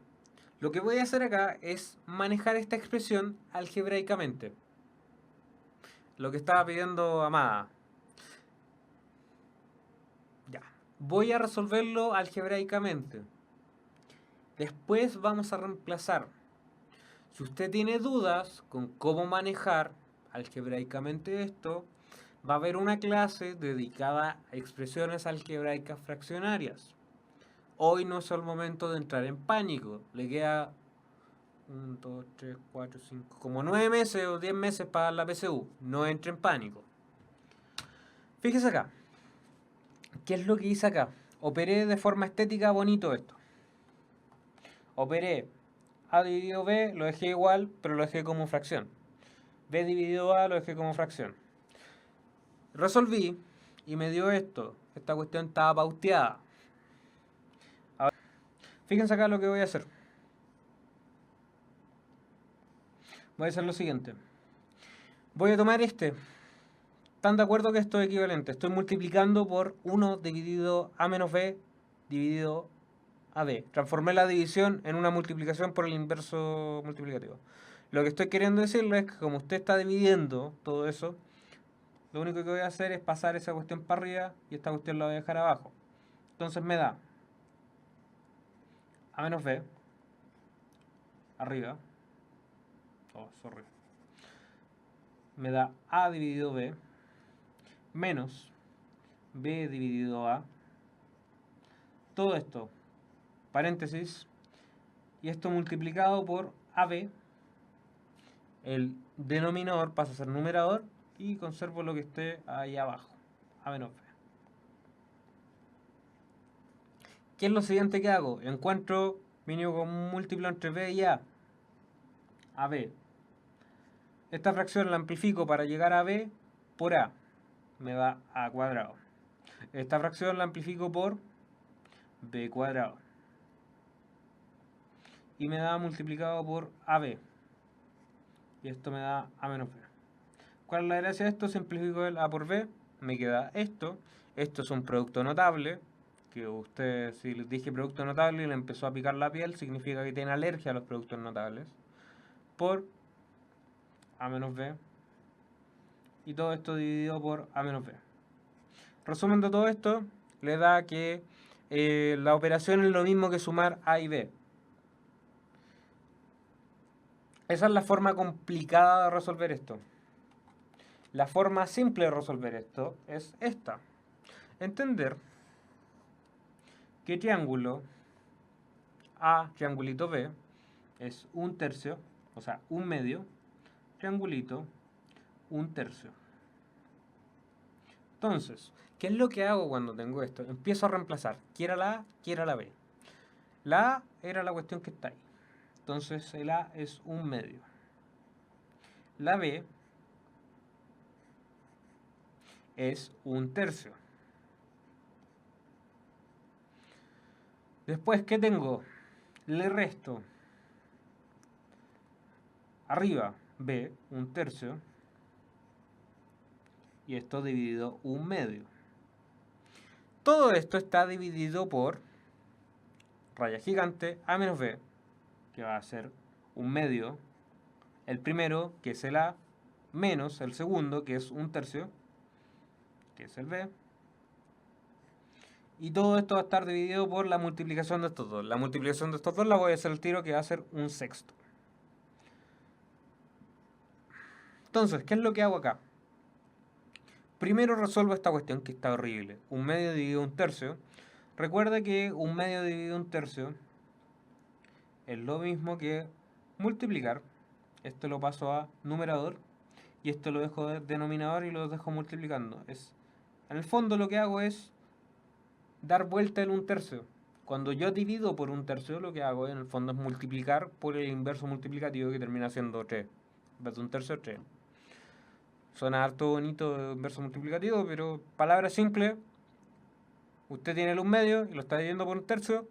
S1: Lo que voy a hacer acá es manejar esta expresión algebraicamente. Lo que estaba pidiendo Amada. Ya. Voy a resolverlo algebraicamente. Después vamos a reemplazar. Si usted tiene dudas con cómo manejar algebraicamente esto, va a haber una clase dedicada a expresiones algebraicas fraccionarias. Hoy no es el momento de entrar en pánico. Le queda 1, 2, 3, 4, 5, como 9 meses o 10 meses para la PSU. No entre en pánico. Fíjese acá. ¿Qué es lo que hice acá? Operé de forma estética bonito esto. Operé A dividido B, lo dejé igual, pero lo dejé como fracción. B dividido A, lo dejé como fracción. Resolví y me dio esto. Esta cuestión estaba pauteada. Ahora, fíjense acá lo que voy a hacer. Voy a hacer lo siguiente. Voy a tomar este. ¿Están de acuerdo que esto es equivalente? Estoy multiplicando por 1 dividido A menos B dividido a B. Transformé la división en una multiplicación por el inverso multiplicativo. Lo que estoy queriendo decirles es que como usted está dividiendo todo eso, lo único que voy a hacer es pasar esa cuestión para arriba y esta cuestión la voy a dejar abajo. Entonces me da A menos B arriba. Oh, sorry. Me da A dividido B menos B dividido A. Todo esto, paréntesis, y esto multiplicado por AB. El denominador pasa a ser numerador y conservo lo que esté ahí abajo. A menos B. ¿Qué es lo siguiente que hago? Encuentro mínimo común múltiplo entre B y A. AB. Esta fracción la amplifico para llegar a B por A. Me da A cuadrado. Esta fracción la amplifico por B cuadrado. Y me da multiplicado por AB. Y esto me da A menos B. ¿Cuál es la gracia de esto? Simplifico el A por B. Me queda esto. Esto es un producto notable. Que usted, si les dije producto notable y le empezó a picar la piel, significa que tiene alergia a los productos notables. Por A menos B. Y todo esto dividido por A menos B. Resumen de todo esto, le da que la operación es lo mismo que sumar A y B. Esa es la forma complicada de resolver esto. La forma simple de resolver esto es esta. Entender que triángulo A, triangulito B, es un tercio, o sea, un medio, triangulito, un tercio. Entonces, ¿qué es lo que hago cuando tengo esto? Empiezo a reemplazar, quiera la A, quiera la B. La A era la cuestión que está ahí. Entonces el A es un medio. La B es un tercio. Después, ¿qué tengo? Le resto arriba B, un tercio. Y esto dividido un medio. Todo esto está dividido por raya gigante A menos B, que va a ser un medio, el primero, que es el A, menos el segundo, que es un tercio, que es el B. Y todo esto va a estar dividido por la multiplicación de estos dos. La multiplicación de estos dos la voy a hacer el tiro, que va a ser un sexto. Entonces, ¿qué es lo que hago acá? Primero resuelvo esta cuestión que está horrible. Un medio dividido un tercio. Recuerda que un medio dividido un tercio es lo mismo que multiplicar. Esto lo paso a numerador. Y esto lo dejo de denominador y lo dejo multiplicando. En el fondo lo que hago es dar vuelta en un tercio. Cuando yo divido por un tercio, lo que hago en el fondo es multiplicar por el inverso multiplicativo, que termina siendo 3. En vez de un tercio, 3. Suena harto bonito inverso multiplicativo, pero palabra simple. Usted tiene el 1/2 y lo está dividiendo por un tercio.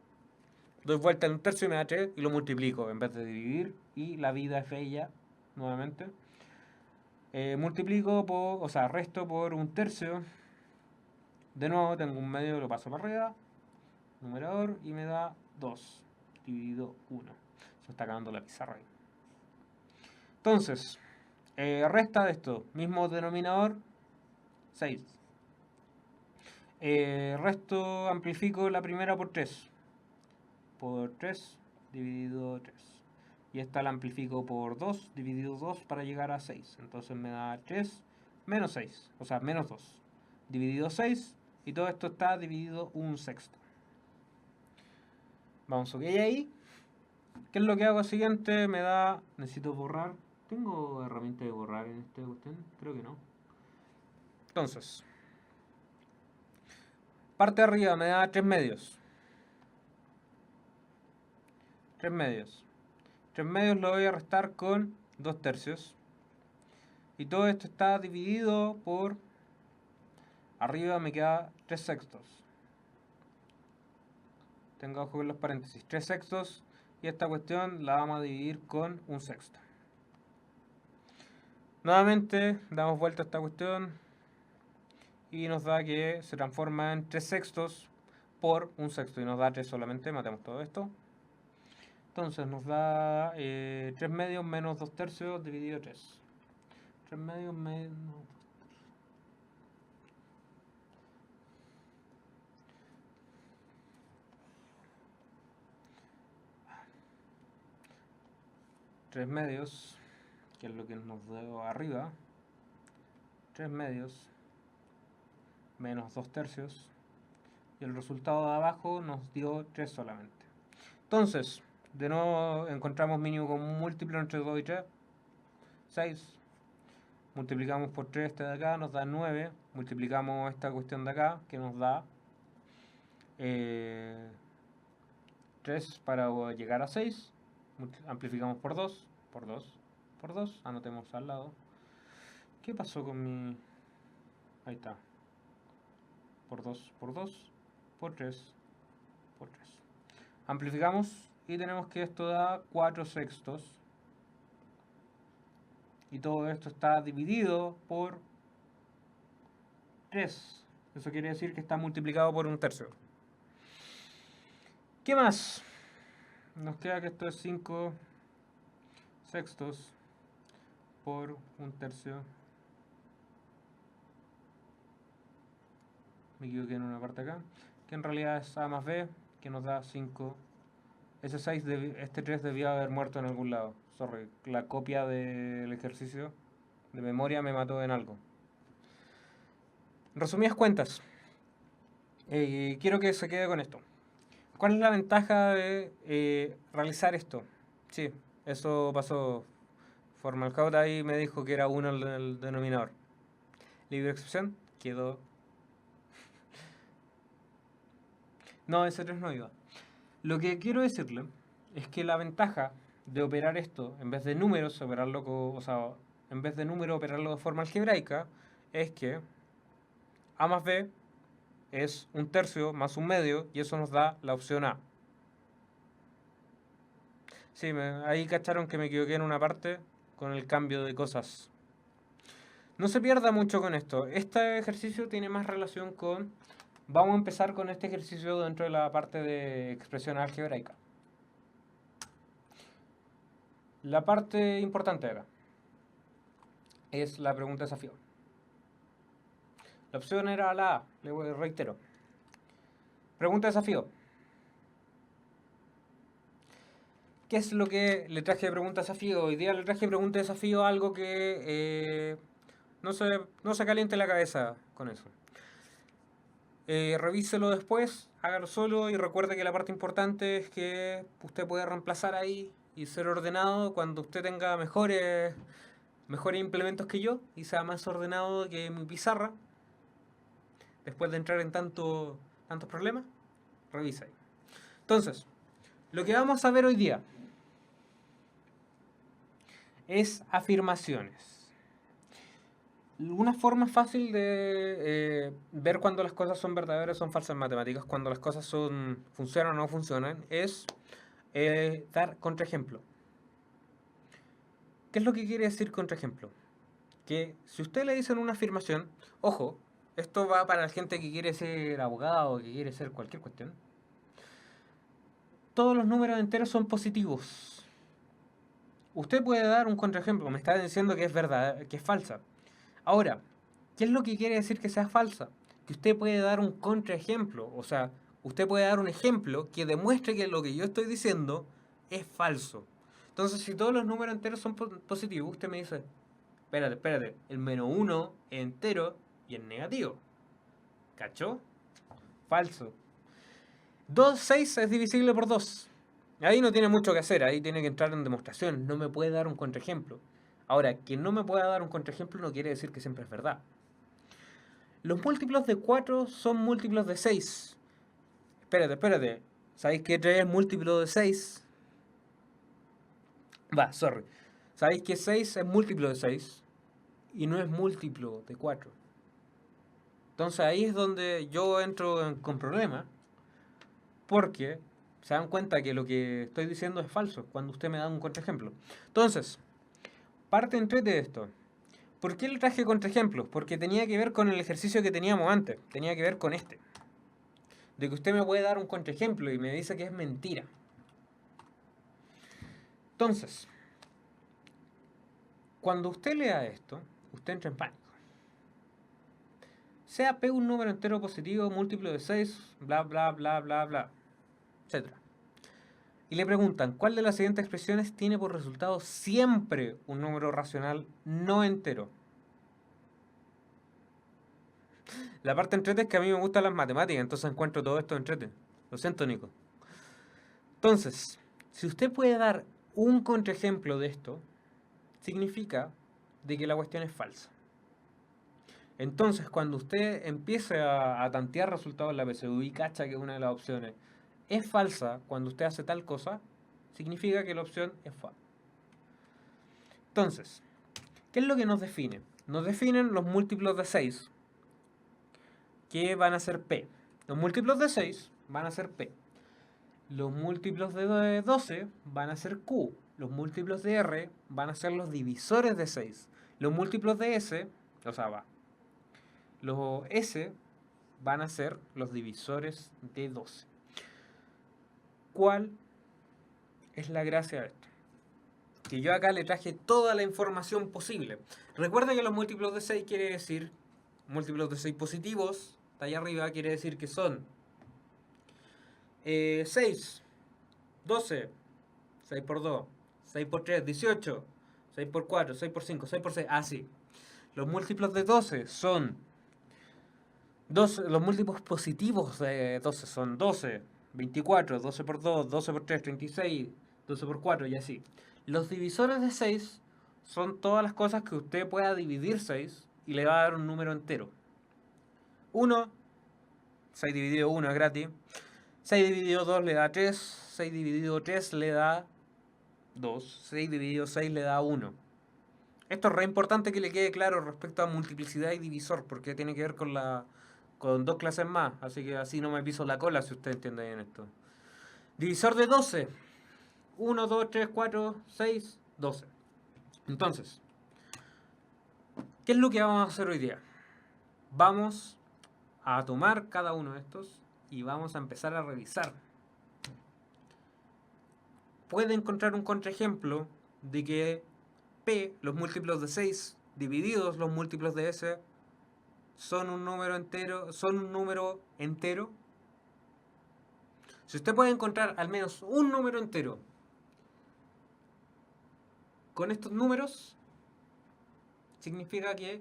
S1: Doy vuelta en un tercio y me da 3 y lo multiplico en vez de dividir. Y la vida es bella, nuevamente. Multiplico por, o sea, resto por un tercio. De nuevo tengo un medio, lo paso para arriba. Numerador y me da 2 dividido 1. Se está acabando la pizarra ahí. Entonces, resta de esto. Mismo denominador, 6. Resto, amplifico la primera por 3. Por 3 dividido 3. Y esta la amplifico por 2 dividido 2 para llegar a 6. Entonces me da 3 menos 6. O sea, menos 2. Dividido 6. Y todo esto está dividido un sexto. Vamos, ok ahí. ¿Qué es lo que hago siguiente? Me da... Necesito borrar. ¿Tengo herramienta de borrar en esta cuestión? Creo que no. Entonces, parte de arriba me da 3 medios. 3 medios. 3 medios lo voy a restar con 2 tercios. Y todo esto está dividido por... Arriba me queda 3 sextos. Tengo abajo en los paréntesis 3 sextos. Y esta cuestión la vamos a dividir con un sexto. Nuevamente damos vuelta a esta cuestión. Y nos da que se transforma en 3 sextos por un sexto. Y nos da 3 solamente. Matemos todo esto. Entonces nos da 3 medios menos 2 tercios dividido 3. 3 medios menos 2 tercios. 3 medios, que es lo que nos dio arriba. 3 medios menos 2 tercios. Y el resultado de abajo nos dio 3 solamente. Entonces, de nuevo encontramos mínimo común múltiplo entre 2 y 3. 6. Multiplicamos por 3 este de acá, nos da 9. Multiplicamos esta cuestión de acá, que nos da 3 para llegar a 6. Amplificamos por 2, por 2, por 2. Anotemos al lado. ¿Qué pasó con mi...? Ahí está. Por 2, por 2, por 3, por 3. Amplificamos y tenemos que esto da 4 sextos. Y todo esto está dividido por 3. Eso quiere decir que está multiplicado por un tercio. ¿Qué más? Nos queda que esto es 5 sextos por un tercio. Me equivoqué en una parte acá. Que en realidad es A más B, que nos da 5. Ese 6, este 3 debía haber muerto en algún lado. Sorry, la copia del ejercicio de memoria me mató en algo. En resumidas cuentas, quiero que se quede con esto. ¿Cuál es la ventaja de realizar esto? Sí, eso pasó. Formalhaut ahí me dijo que era 1 el denominador. Libre excepción, quedó. No, ese 3 no iba. Lo que quiero decirle es que la ventaja de operar esto, en vez de números, operarlo en vez de número, operarlo de forma algebraica, es que A más B es un tercio más un medio, y eso nos da la opción A. Sí, ahí cacharon que me equivoqué en una parte con el cambio de cosas. No se pierda mucho con esto. Este ejercicio tiene más relación con Vamos a empezar con este ejercicio dentro de la parte de expresión algebraica. La parte importante acá es la pregunta desafío. La opción era la A, le reitero. Pregunta desafío. ¿Qué es lo que le traje de pregunta desafío? Hoy día le traje pregunta desafío a algo que no se caliente la cabeza con eso. Revíselo después, hágalo solo y recuerde que la parte importante es que usted puede reemplazar ahí y ser ordenado cuando usted tenga mejores implementos que yo y sea más ordenado que mi pizarra. Después de entrar en tantos problemas, revisa ahí. Entonces, lo que vamos a ver hoy día es afirmaciones. Una forma fácil de ver cuando las cosas son verdaderas o son falsas en matemáticas, cuando las cosas funcionan o no funcionan, es dar contraejemplo. ¿Qué es lo que quiere decir contraejemplo? Que si usted le dicen una afirmación, ojo, esto va para la gente que quiere ser abogado, que quiere ser cualquier cuestión. Todos los números enteros son positivos. Usted puede dar un contraejemplo, me está diciendo que es verdad, que es falsa. Ahora, ¿qué es lo que quiere decir que sea falsa? Que usted puede dar un contraejemplo, o sea, usted puede dar un ejemplo que demuestre que lo que yo estoy diciendo es falso. Entonces, si todos los números enteros son positivos, usted me dice, espérate, el -1 es entero y es negativo. ¿Cachó? Falso. 6 es divisible por 2. Ahí no tiene mucho que hacer, ahí tiene que entrar en demostración. No me puede dar un contraejemplo. Ahora, que no me pueda dar un contraejemplo no quiere decir que siempre es verdad. Los múltiplos de 4 son múltiplos de 6. Espérate. ¿Sabéis que 3 es múltiplo de 6? ¿Sabéis que 6 es múltiplo de 6? Y no es múltiplo de 4. Entonces ahí es donde yo entro con problemas. Porque se dan cuenta que lo que estoy diciendo es falso cuando usted me da un contraejemplo. Entonces, parte entre de esto. ¿Por qué le traje contraejemplos? Porque tenía que ver con el ejercicio que teníamos antes. Tenía que ver con este. De que usted me puede dar un contraejemplo y me dice que es mentira. Entonces, cuando usted lea esto, usted entra en pánico. Sea P un número entero positivo, múltiplo de 6, bla, bla, bla, bla, bla, etc. Y le preguntan, ¿cuál de las siguientes expresiones tiene por resultado siempre un número racional no entero? La parte entrete es que a mí me gustan las matemáticas, entonces encuentro todo esto entrete. Lo siento, Nico. Entonces, si usted puede dar un contraejemplo de esto, significa de que la cuestión es falsa. Entonces, cuando usted empiece a tantear resultados en la PSU y cacha que una de las opciones es falsa cuando usted hace tal cosa, significa que la opción es falsa. Entonces, ¿qué es lo que nos define? Nos definen los múltiplos de 6, que van a ser P. Los múltiplos de 6 van a ser P. Los múltiplos de 12 van a ser Q. Los múltiplos de R van a ser los divisores de 6. Los múltiplos de S, los S van a ser los divisores de 12. ¿Cuál es la gracia de esto? Que yo acá le traje toda la información posible. Recuerda que los múltiplos de 6 quiere decir, múltiplos de 6 positivos, está allá arriba, quiere decir que son 6, 12, 6 por 2, 6 por 3, 18, 6 por 4, 6 por 5, 6 por 6, así. Los múltiplos de 12 son 12, los múltiplos positivos de 12 son 12, 24, 12 por 2, 12 por 3, 36, 12 por 4 y así. Los divisores de 6 son todas las cosas que usted pueda dividir 6 y le va a dar un número entero. 1, 6 dividido 1 es gratis. 6 dividido 2 le da 3, 6 dividido 3 le da 2, 6 dividido 6 le da 1. Esto es re importante que le quede claro respecto a multiplicidad y divisor, porque tiene que ver con dos clases más, así que así no me piso la cola si usted entiende bien esto. Divisor de 12, 1, 2, 3, 4, 6, 12. Entonces, ¿qué es lo que vamos a hacer hoy día? Vamos a tomar cada uno de estos y vamos a empezar a revisar. Puede encontrar un contraejemplo de que P, los múltiplos de 6, divididos los múltiplos de S, son un número entero. Si usted puede encontrar al menos un número entero con estos números, significa que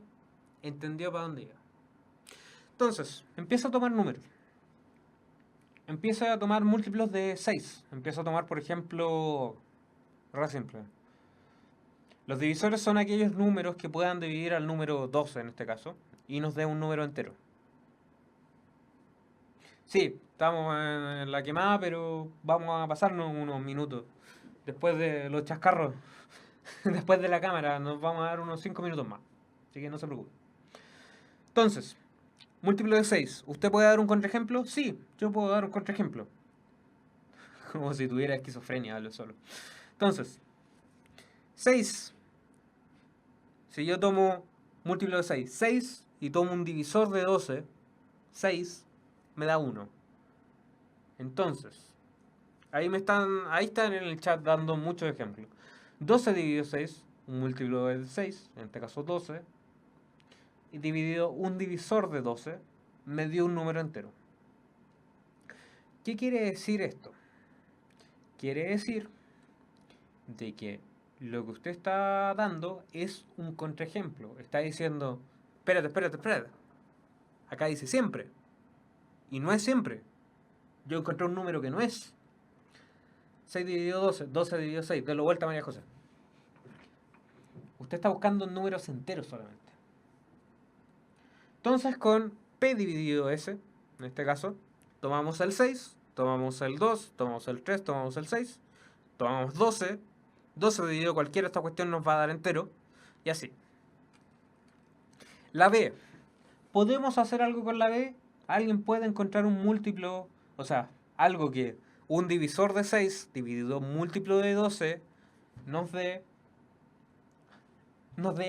S1: entendió para dónde iba. Entonces, empieza a tomar números. Empieza a tomar múltiplos de 6. Empieza a tomar, por ejemplo, re simple. Los divisores son aquellos números que puedan dividir al número 12 en este caso y nos dé un número entero. Sí, estamos en la quemada, pero vamos a pasarnos unos minutos. Después de los chascarros, después de la cámara, nos vamos a dar unos 5 minutos más. Así que no se preocupe. Entonces, múltiplo de 6. ¿Usted puede dar un contraejemplo? Sí, yo puedo dar un contraejemplo. Como si tuviera esquizofrenia, hablo solo. Entonces, 6. Si yo tomo múltiplo de 6, 6 y tomo un divisor de 12, 6 me da 1. Entonces, ahí están en el chat dando muchos ejemplos. 12 dividido 6, un múltiplo de 6, en este caso 12, y dividido un divisor de 12, me dio un número entero. ¿Qué quiere decir esto? Quiere decir de que lo que usted está dando es un contraejemplo. Está diciendo, espérate. Acá dice siempre. Y no es siempre. Yo encontré un número que no es. 6 dividido 12, 12 dividido 6. De lo vuelta, María José. Usted está buscando números enteros solamente. Entonces con P dividido S, en este caso, tomamos el 6, tomamos el 2, tomamos el 3, tomamos el 6, tomamos 12. 12 dividido cualquiera, esta cuestión nos va a dar entero. Y así. La B. ¿Podemos hacer algo con la B? ¿Alguien puede encontrar un múltiplo? O sea, algo que un divisor de 6 dividido múltiplo de 12 nos dé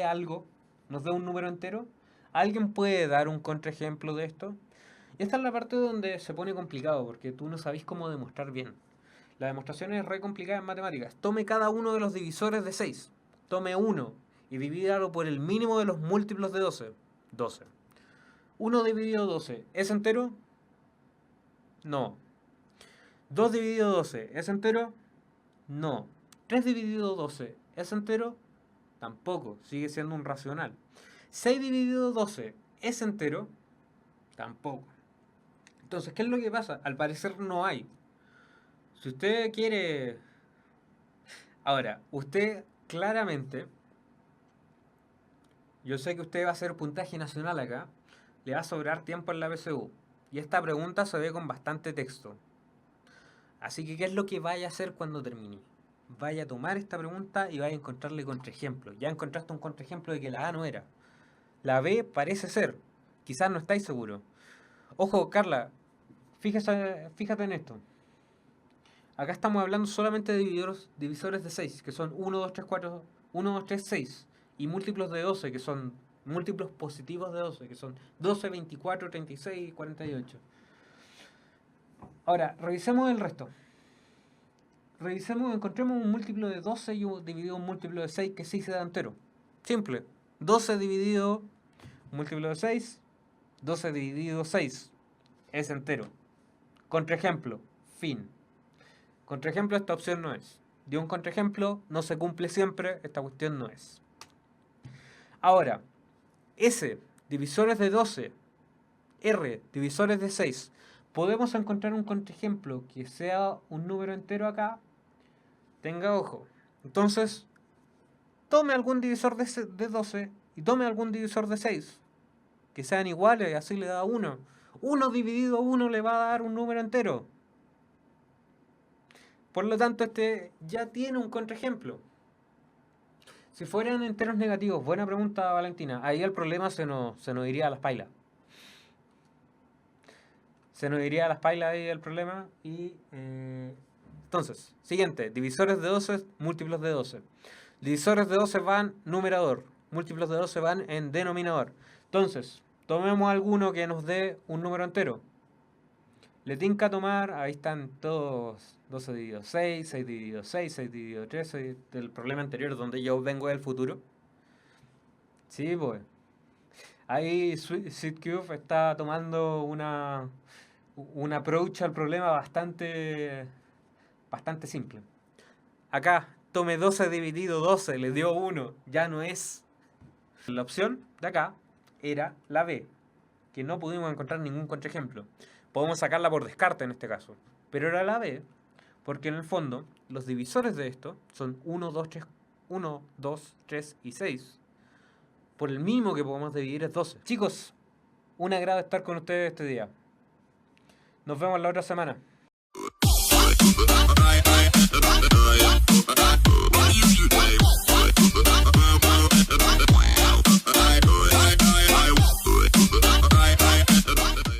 S1: algo, nos dé un número entero. ¿Alguien puede dar un contraejemplo de esto? Y esta es la parte donde se pone complicado, porque tú no sabes cómo demostrar bien. La demostración es re complicada en matemáticas. Tome cada uno de los divisores de 6. Tome uno y divídalo por el mínimo de los múltiplos de 12. 12. 1 dividido 12, ¿es entero? No. 2 dividido 12, ¿es entero? No. 3 dividido 12, ¿es entero? Tampoco, sigue siendo un racional. 6 dividido 12, ¿es entero? Tampoco. Entonces, ¿qué es lo que pasa? Al parecer no hay. Si usted quiere... Ahora, usted claramente... Yo sé que usted va a hacer puntaje nacional acá. Le va a sobrar tiempo en la PSU. Y esta pregunta se ve con bastante texto. Así que, ¿qué es lo que vaya a hacer cuando termine? Vaya a tomar esta pregunta y vaya a encontrarle contraejemplos. Ya encontraste un contraejemplo de que la A no era. La B parece ser. Quizás no estáis seguros. Ojo, Carla, fíjate en esto. Acá estamos hablando solamente de divisores de 6, que son 1, 2, 3, 4, 1, 2, 3, 6. Y múltiplos de 12, que son múltiplos positivos de 12, que son 12, 24, 36 y 48. Ahora, revisemos el resto. Encontremos un múltiplo de 12 y dividido un múltiplo de 6 que sí se da entero. Simple. 12 dividido un múltiplo de 6, 12 dividido 6 es entero. Contraejemplo, fin. Contraejemplo, esta opción no es. Dio un contraejemplo, no se cumple siempre, esta cuestión no es. Ahora, S, divisores de 12, R, divisores de 6. ¿Podemos encontrar un contraejemplo que sea un número entero acá? Tenga ojo. Entonces, tome algún divisor de 12 y tome algún divisor de 6. Que sean iguales, así le da 1. 1 dividido 1 le va a dar un número entero. Por lo tanto, este ya tiene un contraejemplo. Si fueran enteros negativos, buena pregunta, Valentina, ahí el problema se nos iría a las pailas. Se nos iría a las pailas ahí el problema. Entonces, siguiente, divisores de 12, múltiplos de 12. Divisores de 12 van numerador, múltiplos de 12 van en denominador. Entonces, Tomemos alguno que nos dé un número entero. Le tinca tomar, ahí están todos, 12 dividido 6, 6 dividido 6, 6 dividido 3, del problema anterior donde yo vengo del futuro. Sí, pues. Ahí SeedCube está tomando un approach al problema bastante simple. Acá, tome 12 dividido 12, le dio 1, ya no es. La opción de acá era la B, que no pudimos encontrar ningún contraejemplo. Podemos sacarla por descarte en este caso, pero era la B, porque en el fondo los divisores de esto son 1, 2, 3 y 6. Por el mínimo que podemos dividir es 12. Chicos, un agrado estar con ustedes este día. Nos vemos la otra semana.
S2: Bye.